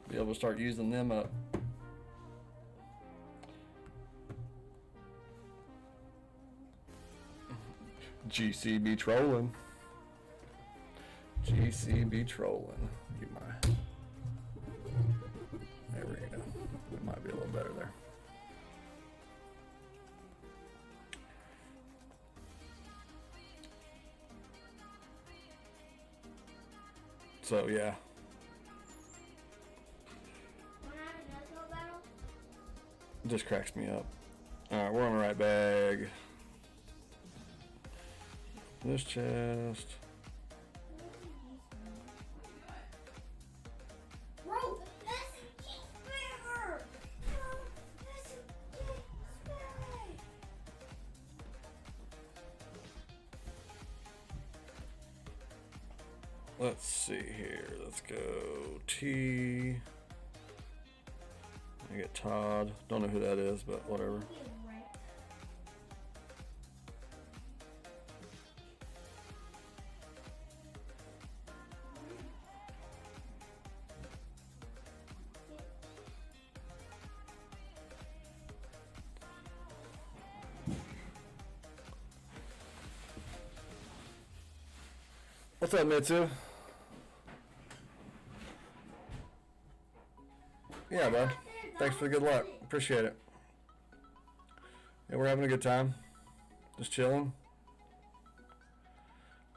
be able to start using them up. GCB trolling. GCB trolling. Get my... There we go. It might be a little better there. So yeah. Just cracks me up. Alright, we're on the right bag. This chest. Bro, this gets bigger. This gets bigger. Let's see here. Let's go T. I get Todd. Don't know who that is, but whatever. What's up, Mitsu? Yeah, bud. Thanks for the good luck. Appreciate it. Yeah, we're having a good time. Just chilling.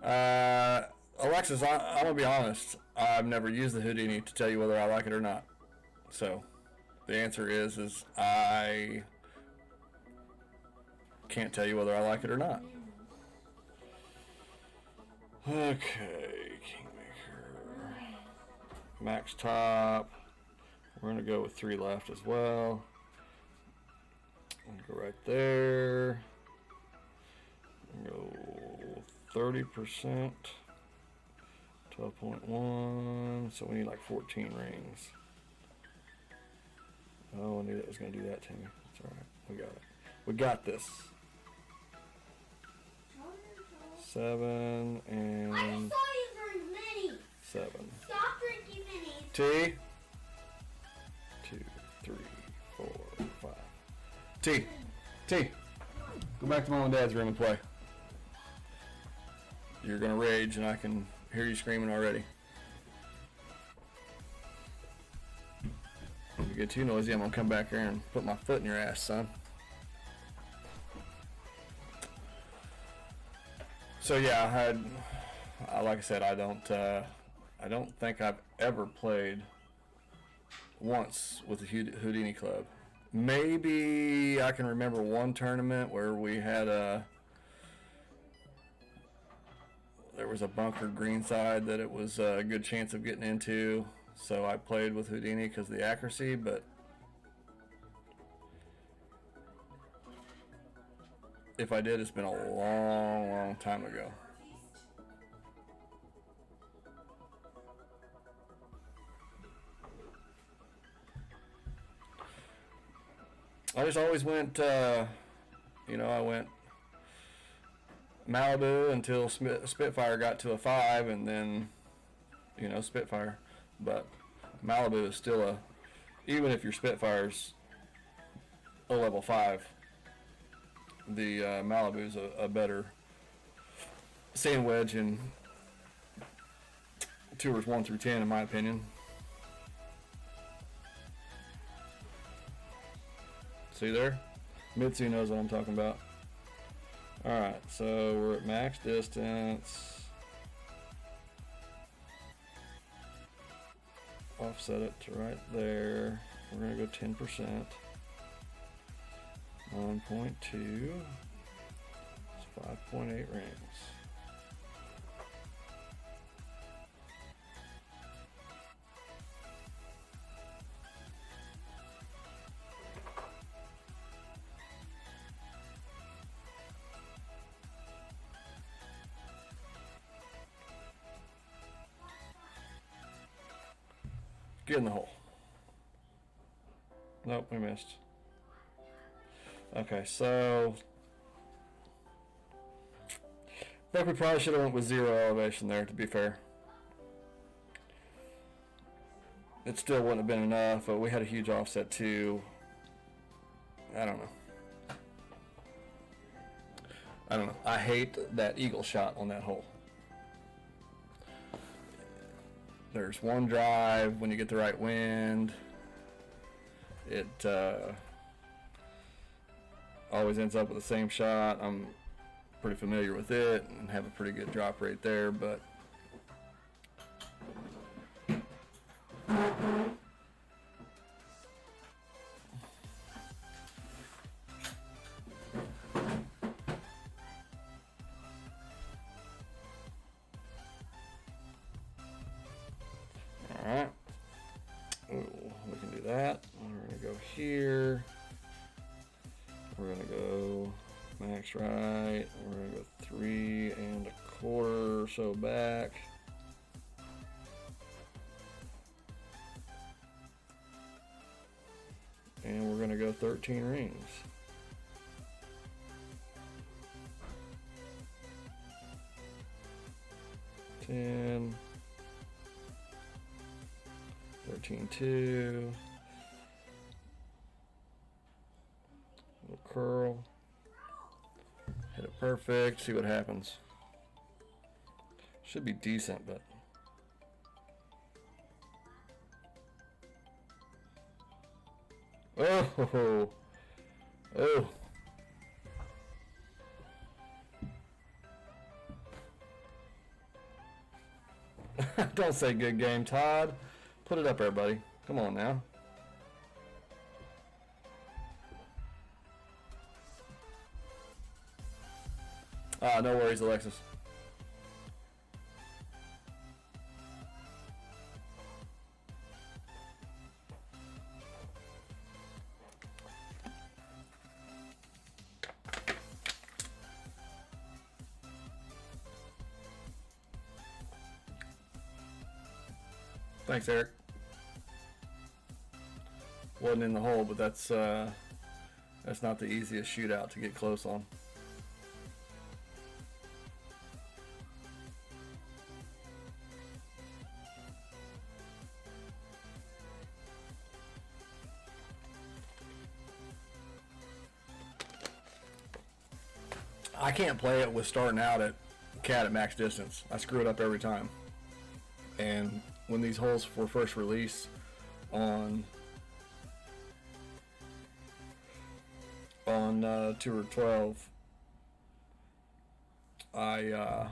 Alexis, I'm gonna be honest. I've never used the Houdini to tell you whether I like it or not. So, the answer is I can't tell you whether I like it or not. Okay, Kingmaker. Max top. We're going to go with 3 left as well. Go right there. Go 30%. 12.1. So we need like 14 rings. Oh, I knew that was going to do that to me. It's alright. We got it. We got this. 7 and I just saw you drink minis. 7. Stop drinking minis. T. 2, 3, 4, 5. T. T. Go back to mom and dad's room and play. You're gonna rage and I can hear you screaming already. If you get too noisy, I'm gonna come back here and put my foot in your ass, son. So yeah, like I said, I don't think I've ever played once with the Houdini Club. Maybe I can remember one tournament where we had there was a bunker greenside that it was a good chance of getting into, so I played with Houdini because of the accuracy, but if I did, it's been a long, long time ago. I just always went, you know, I went Malibu until Spitfire got to a 5, and then, you know, Spitfire. But Malibu is still even if your Spitfire's a level 5, the Malibu's a better sand wedge in tours 1 through 10, in my opinion. See there? Mitsu knows what I'm talking about. Alright, so we're at max distance. Offset it to right there. we're gonna go 10%. 9.2. It's 5.8 rings. Get in the hole. Nope, we missed. Okay, so I think we probably should have went with 0 elevation there, to be fair. It still wouldn't have been enough, but we had a huge offset too. I don't know. I hate that eagle shot on that hole. There's one drive when you get the right wind. It always ends up with the same shot. I'm pretty familiar with it and have a pretty good drop rate there, but alright. Ooh, we can do that. We're gonna go here. We're gonna go max right. We're gonna go 3 1/4 or so back. And we're gonna go 13 rings. Ten. 13-2. Little curl. Hit it perfect. See what happens. Should be decent, but oh, oh. Don't say good game, Todd. Put it up there, buddy. Come on now. No worries, Alexis. Thanks, Eric. Wasn't in the hole, but that's not the easiest shootout to get close on. I can't play it with starting out at cat at max distance. I screw it up every time. And when these holes were first released on Tour 12, I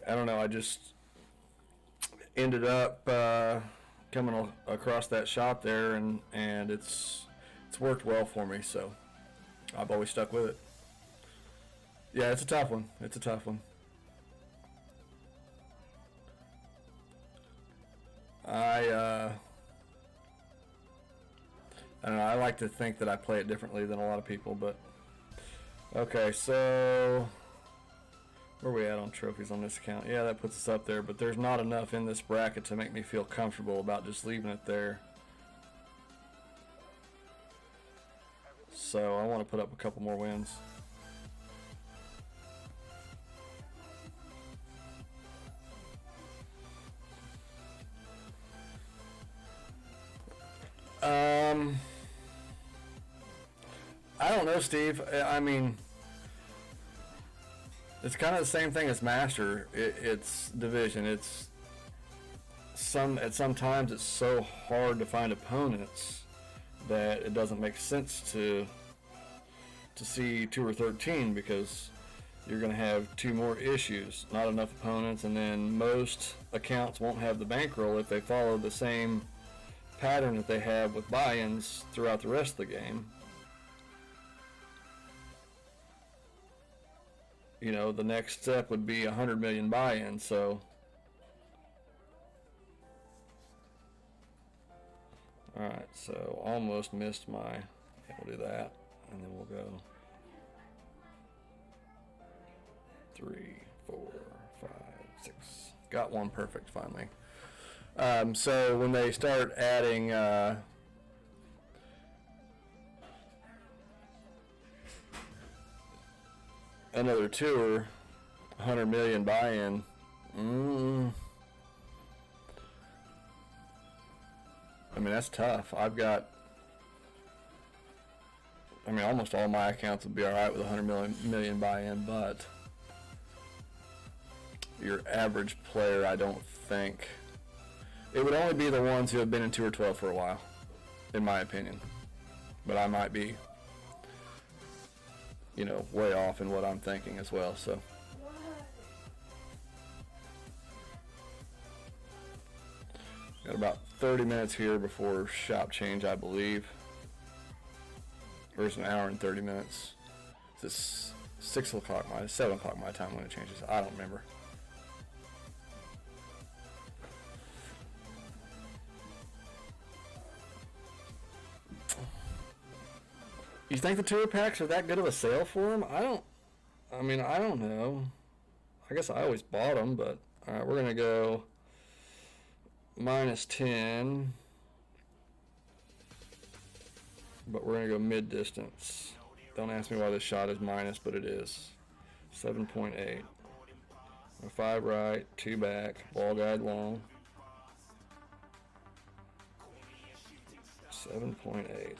don't know, I just ended up coming across that shot there, and it's worked well for me, so I've always stuck with it. Yeah, it's a tough one. It's a tough one. I don't know, I like to think that I play it differently than a lot of people, but okay, so where are we at on trophies on this account? Yeah, that puts us up there, but there's not enough in this bracket to make me feel comfortable about just leaving it there. So I want to put up a couple more wins. I don't know, Steve. I mean, it's kind of the same thing as Master. It's division. Sometimes it's so hard to find opponents that it doesn't make sense to see 2 or 13, because you're going to have 2 more issues, not enough opponents, and then most accounts won't have the bankroll if they follow the same pattern that they have with buy-ins throughout the rest of the game. You know, the next step would be 100 million buy-ins, so. Alright, so almost missed my, yeah, we'll do that, and then we'll go 3, 4, 5, 6. Got one perfect finally. So when they start adding another tour, 100 million buy-in, I mean, that's tough. I've got, I mean, almost all my accounts would be alright with 100 million buy-in, but your average player, I don't think. It would only be the ones who have been in Tour 12 for a while, in my opinion. But I might be, you know, way off in what I'm thinking as well, so. Got about 30 minutes here before shop change, I believe. Or it's an hour and 30 minutes. It's 6 o'clock my, 7 o'clock my time when it changes. I don't remember. You think the tour packs are that good of a sale for them? I don't know. I guess I always bought them, but alright, we're gonna go -10, but we're gonna go mid distance. Don't ask me why this shot is minus, but it is 7.8. 5 right, 2 back, ball guide long. 7.8.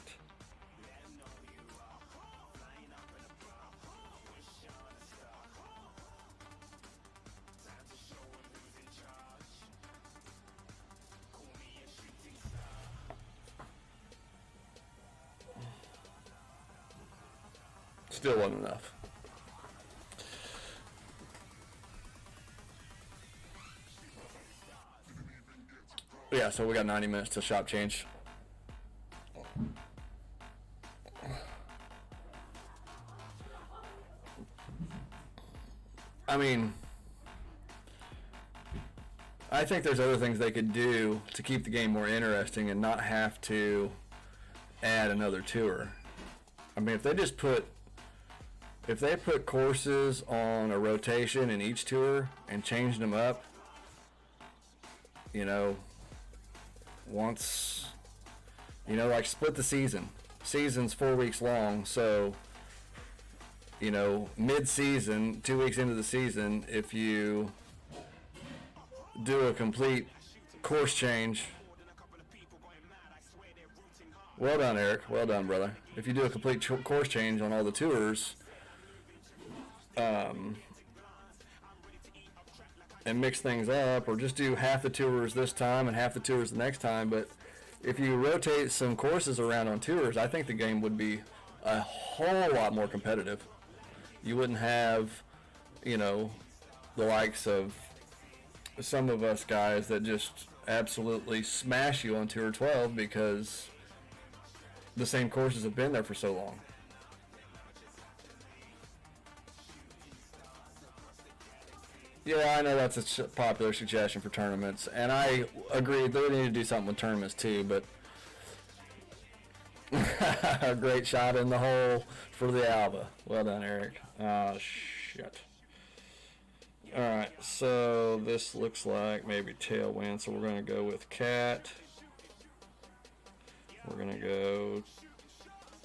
Still wasn't enough. Yeah, so we got 90 minutes till shop change. I mean, I think there's other things they could do to keep the game more interesting and not have to add another tour. I mean, if they put courses on a rotation in each tour and changed them up, you know, once, you know, like split the season. Season's 4 weeks long, so, you know, mid-season, 2 weeks into the season, if you do a complete course change, well done, Eric, well done, brother. If you do a complete course change on all the tours, and mix things up, or just do half the tours this time and half the tours the next time, but if you rotate some courses around on tours, I think the game would be a whole lot more competitive. You wouldn't have, you know, the likes of some of us guys that just absolutely smash you on Tour 12 because the same courses have been there for so long. Yeah, I know that's a popular suggestion for tournaments, and I agree they need to do something with tournaments too, but a great shot in the hole for the Alba. Well done, Eric. Oh, shit. Alright, so this looks like maybe tailwind, so we're going to go with cat. We're going to go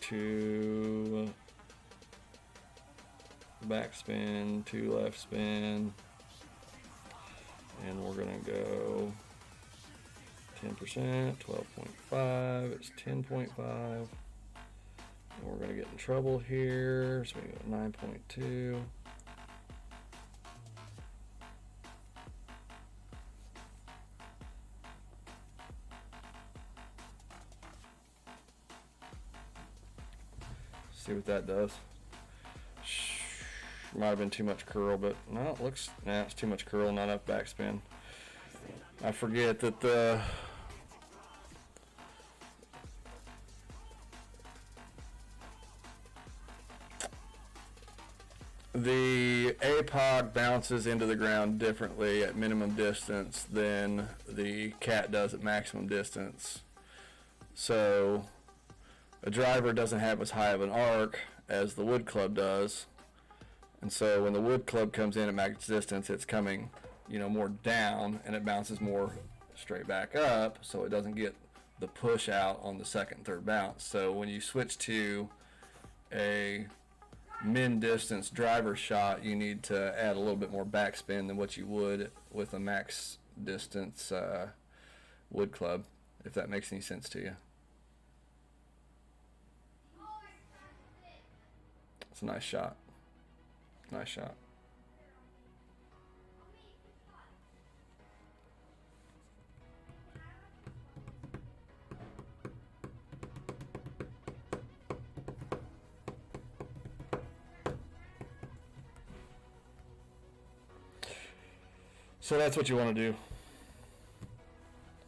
to backspin, 2 left spin. And we're going to go 10%, 12.5, it's 10.5. And we're going to get in trouble here, so we go 9.2. See what that does. Might have been too much curl, but no, it looks, nah, it's too much curl, not enough backspin. I forget that The APOC bounces into the ground differently at minimum distance than the cat does at maximum distance. So a driver doesn't have as high of an arc as the wood club does. And so when the wood club comes in at max distance, it's coming, more down, and it bounces more straight back up, so it doesn't get the push out on the second and third bounce. So when you switch to a min distance driver shot, you need to add a little bit more backspin than what you would with a max distance wood club, if that makes any sense to you. It's a nice shot. Nice shot. So that's what you want to do,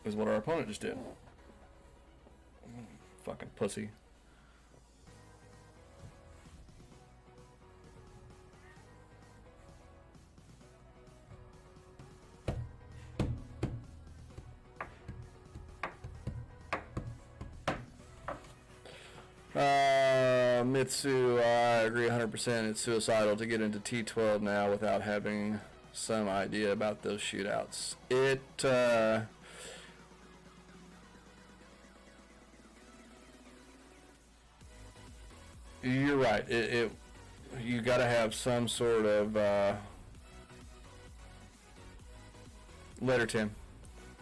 is what our opponent just did. Fucking pussy. Mitsu, I agree 100%. It's suicidal to get into T12 now without having some idea about those shootouts. You're right. You got to have some sort of letter, Tim.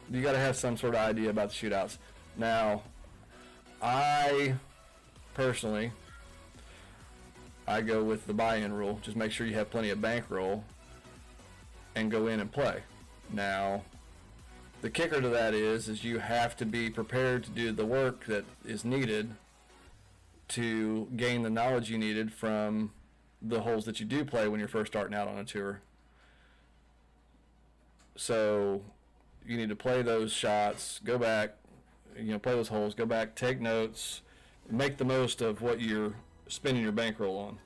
You got to have some sort of idea about the shootouts. Now, I personally, I go with the buy-in rule. Just make sure you have plenty of bankroll and go in and play. Now, the kicker to that is you have to be prepared to do the work that is needed to gain the knowledge you needed from the holes that you do play when you're first starting out on a tour. So you need to play those shots, go back, play those holes, go back, take notes, make the most of what you're spending your bankroll on.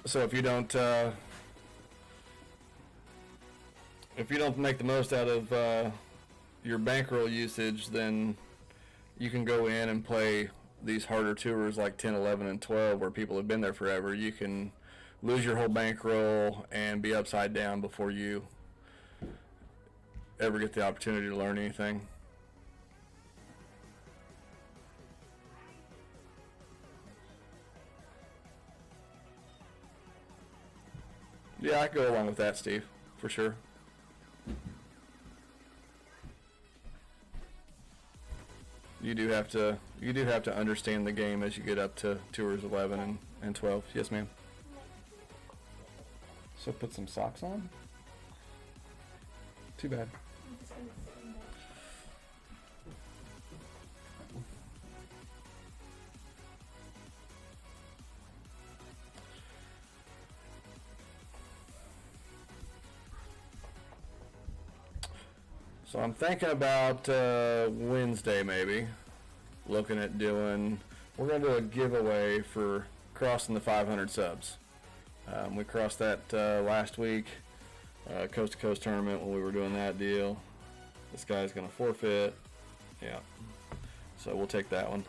So if you don't make the most out of your bankroll usage, then you can go in and play these harder tours like 10, 11, and 12 where people have been there forever. You can lose your whole bankroll and be upside down before you ever get the opportunity to learn anything. Yeah, I go along with that, Steve, for sure. You do have to understand the game as you get up to tours 11 and 12. Yes, ma'am. So put some socks on? Too bad. So I'm thinking about Wednesday maybe, looking at doing, we're going to do a giveaway for crossing the 500 subs. We crossed that last week, coast to coast tournament when we were doing that deal. This guy's going to forfeit. Yeah. So we'll take that one.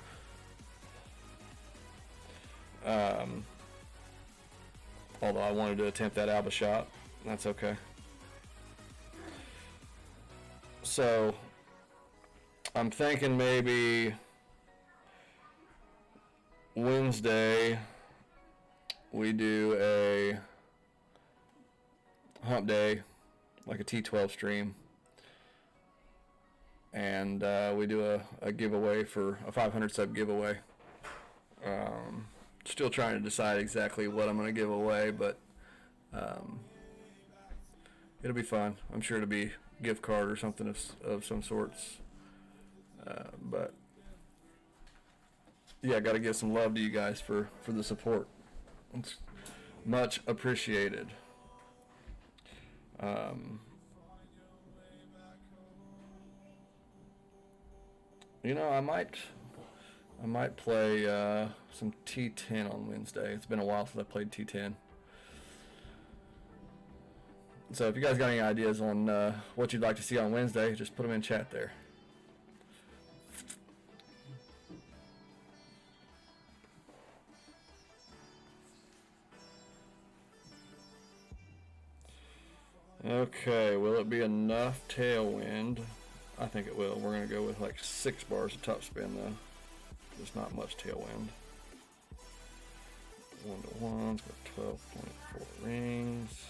Although I wanted to attempt that Alba shot. That's okay. So I'm thinking maybe Wednesday we do a hump day, like a T12 stream, and we do a giveaway for a 500 sub giveaway. Still trying to decide exactly what I'm going to give away, but it'll be fun. I'm sure it'll be a gift card or something of some sorts. But yeah, I got to give some love to you guys for the support. It's much appreciated. You know, I might play some T10 on Wednesday. It's been a while since I played T10. So if you guys got any ideas on what you'd like to see on Wednesday, just put them in chat there. Okay, will it be enough tailwind? I think it will. We're going to go with like 6 bars of top spin though. There's not much tailwind. 1 to 1's got 12.4 rings.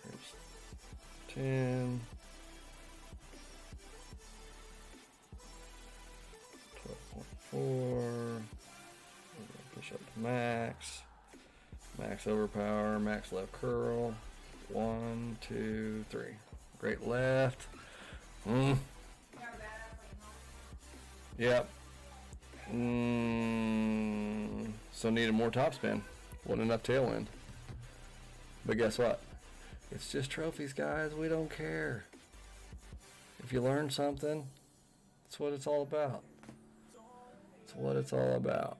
There's 10. 12.4. Push up to max. Max overpower, max left curl. 1, 2, 3. Great left. Yep. So needed more top spin. Wasn't enough tailwind. But guess what? It's just trophies, guys. We don't care. If you learn something, that's what it's all about. That's what it's all about.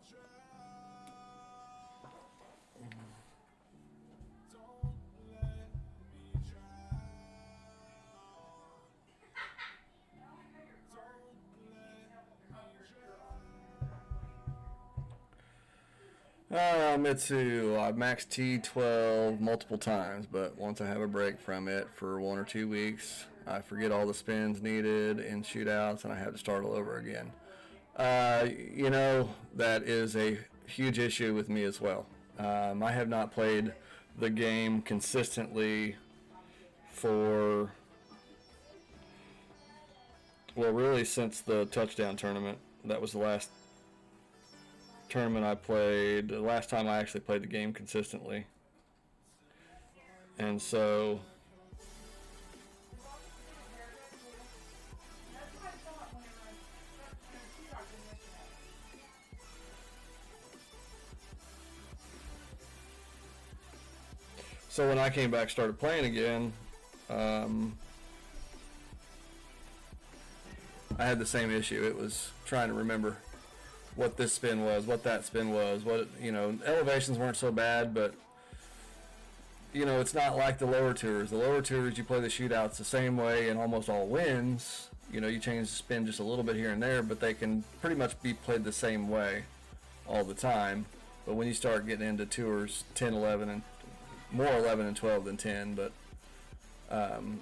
Mitsu, I've maxed T12 multiple times, but once I have a break from it for 1 or 2 weeks, I forget all the spins needed in shootouts and I have to start all over again. You know, that is a huge issue with me as well. I have not played the game consistently for, well, really since the touchdown tournament. That was the last tournament I played, the last time I actually played the game consistently. And so when I came back, started playing again, I had the same issue. It was trying to remember what this spin was, what that spin was, what, you know, elevations weren't so bad, but, you know, it's not like the lower tours. The lower tours, you play the shootouts the same way in almost all wins. You know, you change the spin just a little bit here and there, but they can pretty much be played the same way all the time. But when you start getting into tours 10, 11, and more 11 and 12 than 10, but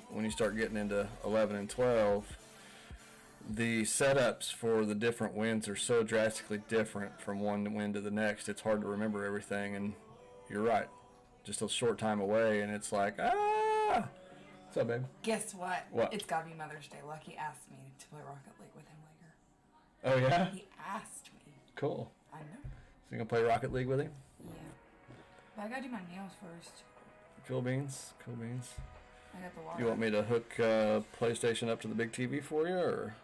when you start getting into 11 and 12, the setups for the different wins are so drastically different from one win to the next. It's hard to remember everything, and you're right. Just a short time away, and it's like, ah! What's up, babe? Guess what? What? It's gotta be Mother's Day. Lucky asked me to play Rocket League with him later. Oh, yeah? He asked me. Cool. I know. So you gonna play Rocket League with him? Yeah. But I gotta do my nails first. Cool beans. Cool beans. I got the water. You want me to hook PlayStation up to the big TV for you, or?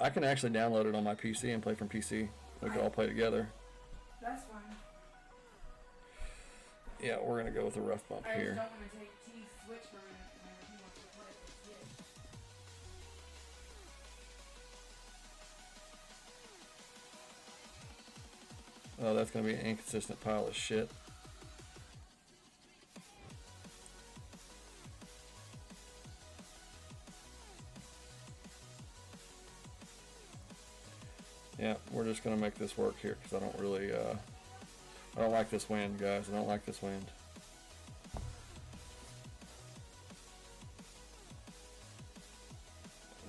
I can actually download it on my PC and play from PC. We can all play together. That's fine. Yeah, we're gonna go with a rough bump I here. just don't want to take T switch from it whenever he wants to play the Switch. Oh, that's gonna be an inconsistent pile of shit. Yeah, we're just gonna make this work here because I don't really, I don't like this wind, guys. I don't like this wind.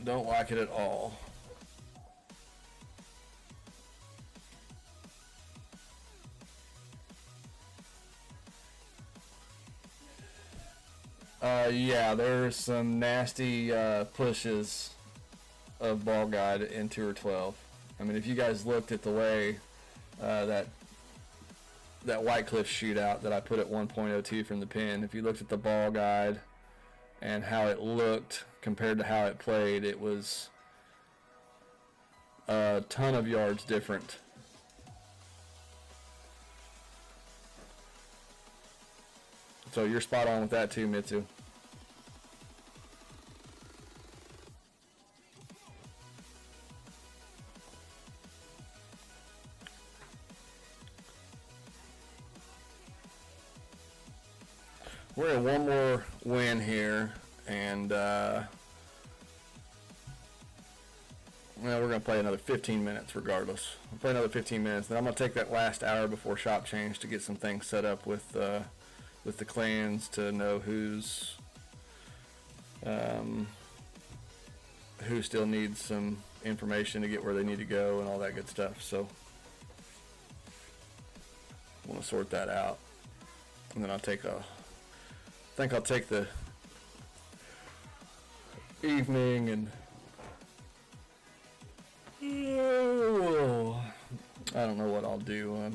Don't like it at all. Yeah, there's some nasty pushes of Ball Guide in Tour 12. I mean, if you guys looked at the way that White Cliff shootout that I put at 1.02 from the pin, if you looked at the ball guide and how it looked compared to how it played, it was a ton of yards different. So you're spot on with that too, Mitsu. We're in one more win here, and well, we're going to play another 15 minutes regardless. We'll play another 15 minutes, then I'm going to take that last hour before shop change to get some things set up with the clans to know who still needs some information to get where they need to go and all that good stuff. So I want to sort that out, and then I think I'll take the evening and I don't know what I'll do. I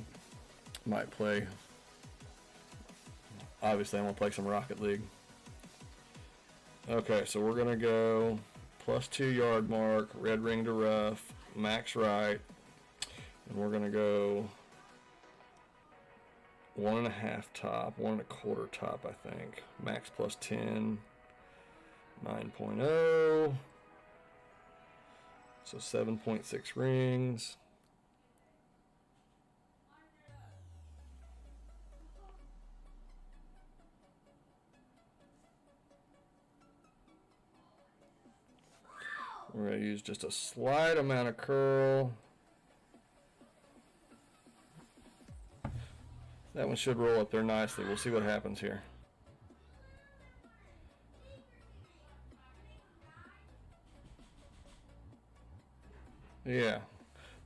might play. Obviously, I'm gonna play some Rocket League. Okay, so we're gonna go +2 yard mark, red ring to rough, max right, and we're gonna go 1.5 top, 1.25 top, I think. Max +10, 9.0. So 7.6 rings. We're going to use just a slight amount of curl. That one should roll up there nicely. We'll see what happens here. Yeah,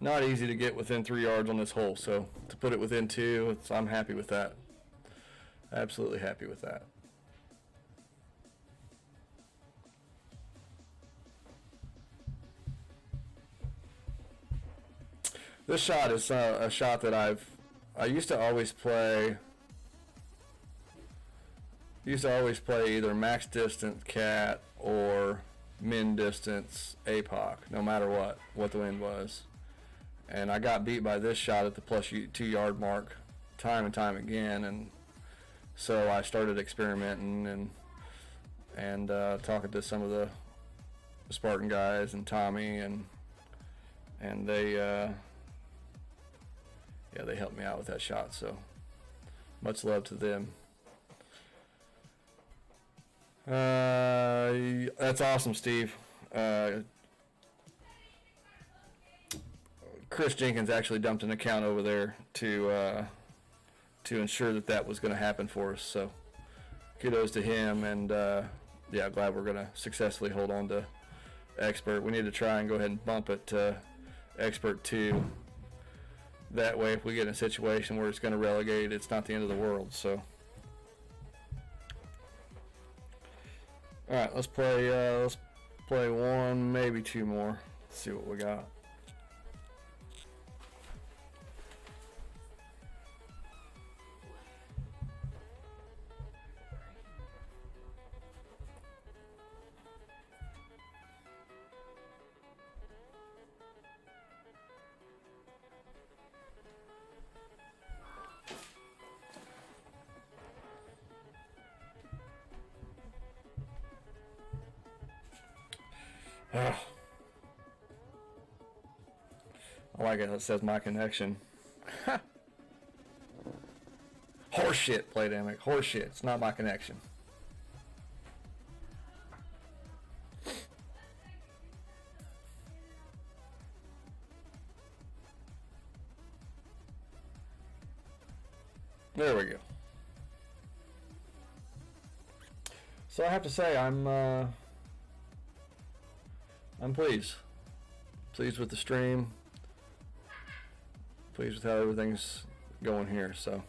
not easy to get within 3 yards on this hole, so to put it within 2, I'm happy with that. Absolutely happy with that. This shot is a shot that I used to always play either max distance cat or min distance APOC, no matter what the wind was. And I got beat by this shot at the +2 yard mark time and time again, and so I started experimenting and talking to some of the Spartan guys and Tommy, and they they helped me out with that shot, so much love to them. That's awesome, Steve. Chris Jenkins actually dumped an account over there to ensure that was going to happen for us, so kudos to him, and yeah, glad we're going to successfully hold on to Expert. We need to try and go ahead and bump it to Expert 2. That way, if we get in a situation where it's going to relegate, it's not the end of the world. So, all right, let's play one, maybe 2 more. Let's see what we got. I like it. It says my connection. Horseshit, Playdemic. Horseshit. It's not my connection. There we go. So I have to say, I'm pleased. Pleased with the stream. Pleased with how everything's going here. So,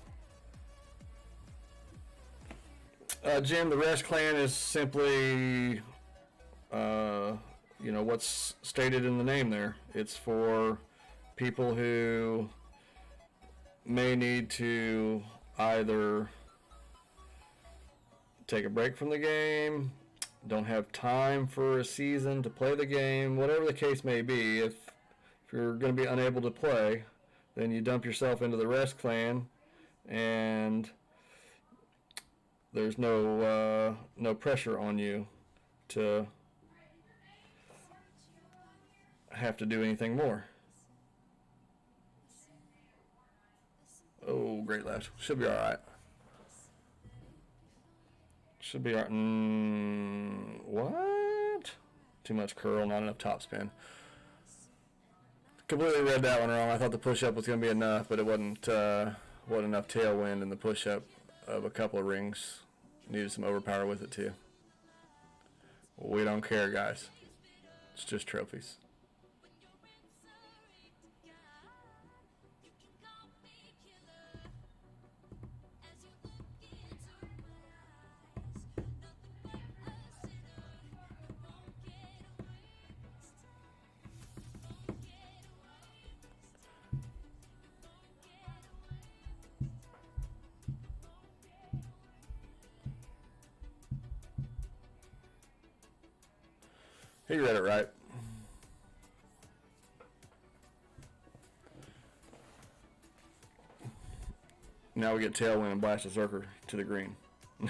Jim, the Rest Clan is simply, what's stated in the name there. It's for people who may need to either take a break from the game, don't have time for a season to play the game, whatever the case may be. If you're going to be unable to play, then you dump yourself into the rest clan, and there's no pressure on you to have to do anything more. Oh, great left. Should be all right. Should be all right. What? Too much curl, not enough topspin. Completely read that one wrong. I thought the push-up was going to be enough, but it wasn't enough tailwind in the push-up of a couple of rings. Needed some overpower with it, too. We don't care, guys. It's just trophies. He read it right. Now we get tailwind and blast a Zerker to the green.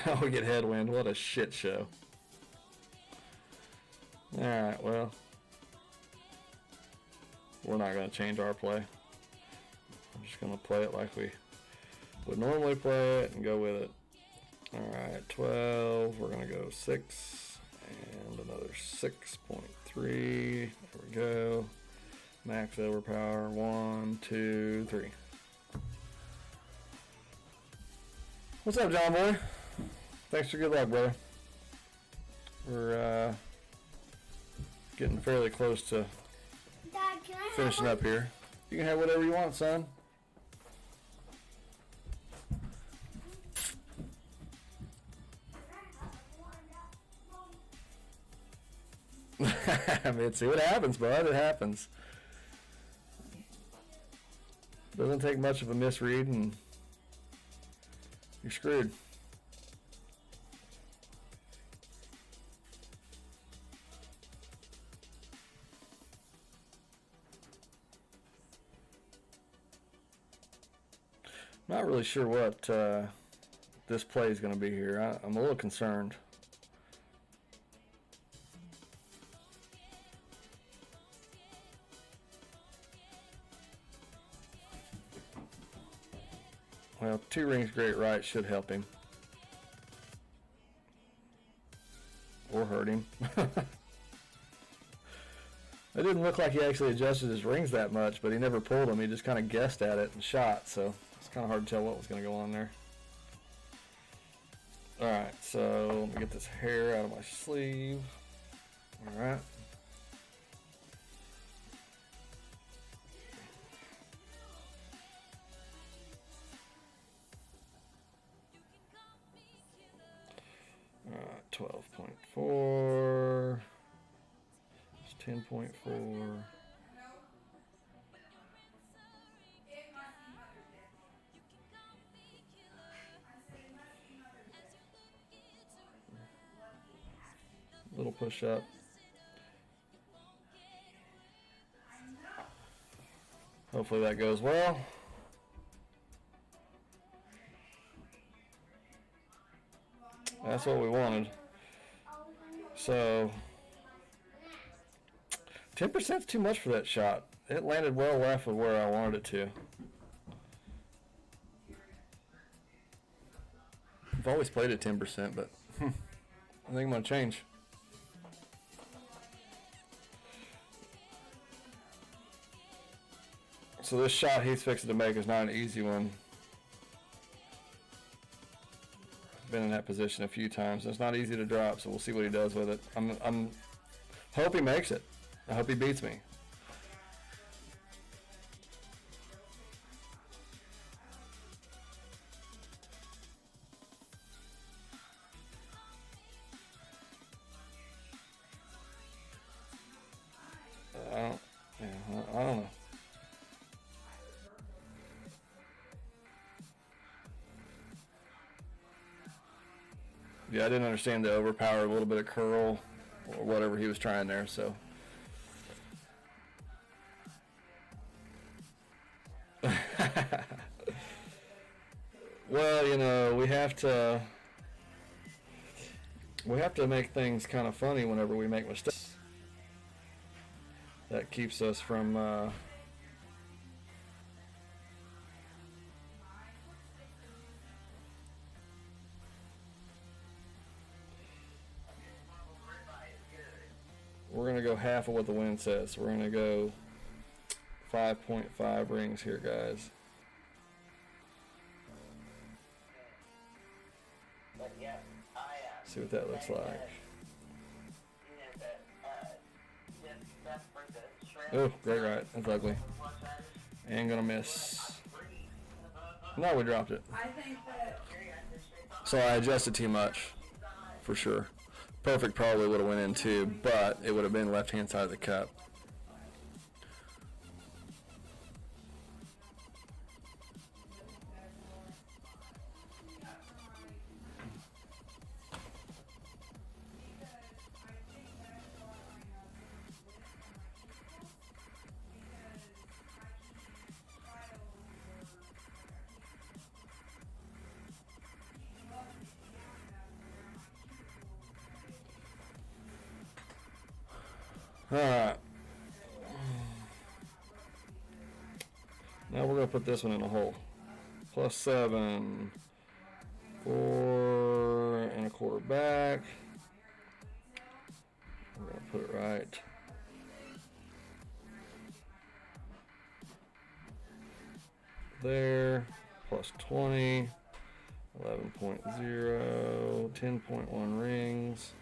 Now we get headwind. What a shit show. Alright, well. We're not going to change our play. I'm just going to play it like we would normally play it and go with it. Alright, 12. We're going to go 6. And another 6.3. There we go. Max overpower. 1, 2, 3. What's up, John boy? Thanks for good luck, brother. We're getting fairly close to Dad, can I finishing up here. You can have whatever you want, son. I mean, see what happens, bud. It happens. Doesn't take much of a misread, and you're screwed. Not really sure what this play is going to be here. I'm a little concerned. Well, 2 rings great right should help him. Or hurt him. It didn't look like he actually adjusted his rings that much, but he never pulled them. He just kind of guessed at it and shot, so it's kind of hard to tell what was going to go on there. Alright, so let me get this hair out of my sleeve. Alright. Alright, 12.4. It's 10.4. Little push up. Hopefully that goes well. That's what we wanted. So 10% is too much for that shot. It landed well left of where I wanted it to. I've always played at 10%, but I think I'm going to change. So this shot he's fixing to make is not an easy one. Been in that position a few times. It's not easy to drop, so we'll see what he does with it. I'm hope he makes it. I hope he beats me. I don't know. Yeah, I didn't understand the overpower, a little bit of curl, or whatever he was trying there, so. Well, you know, we have to make things kind of funny whenever we make mistakes. That keeps us from we're gonna go half of what the wind says. So we're gonna go 5.5 rings here, guys. See what that looks like. Oh, great right. That's ugly. And gonna miss. No, we dropped it. I think that So I adjusted too much, for sure. Perfect probably would have went in too, but it would have been left-hand side of the cup. Alright. Now we're going to put this one in a hole. +7. 4.25 back. We're going to put it right there. +20. 11.0. 10.1 rings.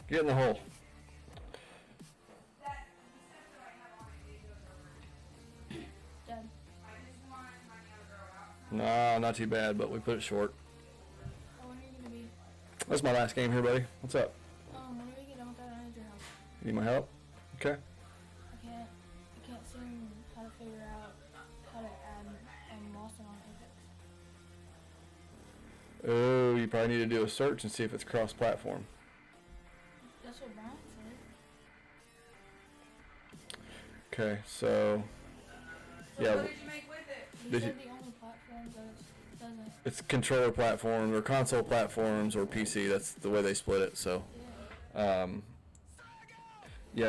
Get in the hole. Done. Nah, not too bad, but we put it short. Oh, when are you gonna be? That's my last game here, buddy. What's up? When are we get done with that manager house? You need my help? Okay. I can't seem how to figure out how to add Lawson on Apex. Oh, you probably need to do a search and see if it's cross-platform. That's what Brian said. Okay, so yeah, what did you make with it? He Did said you- the only platform that doesn't. it's controller platforms or console platforms or PC. That's the way they split it. So, yeah,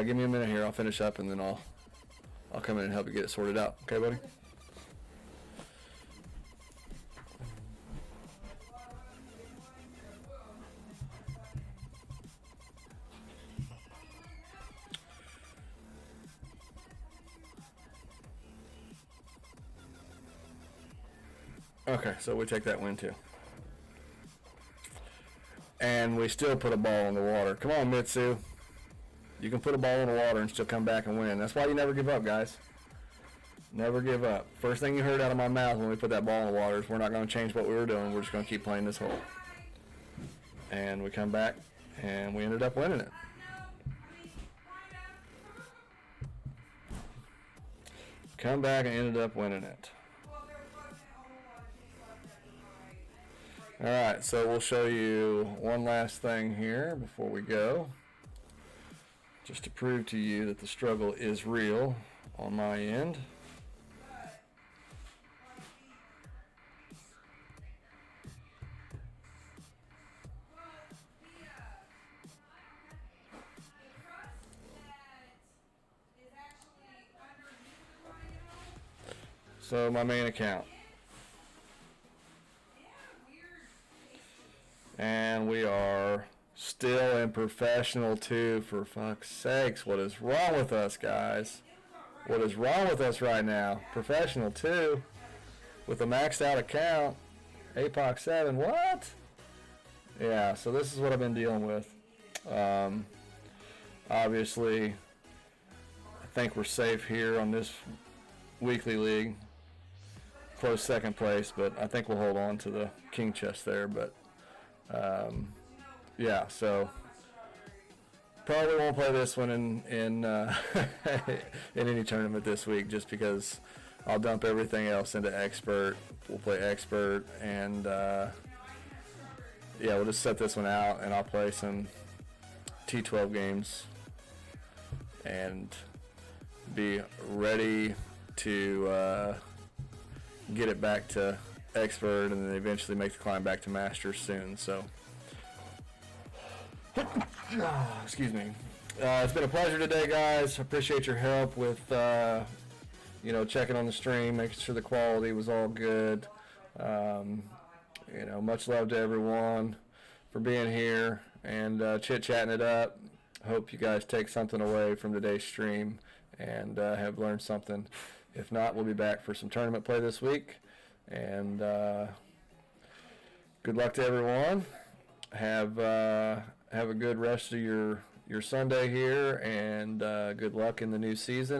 give me a minute here. I'll finish up and then I'll come in and help you get it sorted out. Okay, buddy? Okay, so we take that win too. And we still put a ball in the water. Come on, Mitsu. You can put a ball in the water and still come back and win. That's why you never give up, guys. Never give up. First thing you heard out of my mouth when we put that ball in the water is we're not going to change what we were doing. We're just going to keep playing this hole. And we come back and we ended up winning it. Come back and ended up winning it. Alright, so we'll show you one last thing here before we go. Just to prove to you that the struggle is real on my end. So my main account. And we are still in professional 2, for fuck's sakes. What is wrong with us, guys? What is wrong with us right now? Professional 2 with a maxed out account. APOC 7, what? Yeah, so this is what I've been dealing with. Obviously, I think we're safe here on this weekly league. close second place, but I think we'll hold on to the king chest there. But yeah, so probably won't play this one in in any tournament this week, just because I'll dump everything else into expert. We'll play expert, and yeah, we'll just set this one out, and I'll play some T12 games and be ready to get it back to expert, and then eventually make the climb back to masters soon. So excuse me. It's been a pleasure today, guys. I appreciate your help with you know, checking on the stream, making sure the quality was all good. You know, much love to everyone for being here and chit-chatting it up. Hope you guys take something away from today's stream and have learned something. If not, we'll be back for some tournament play this week. And good luck to everyone. Have a good rest of your Sunday here, and good luck in the new season.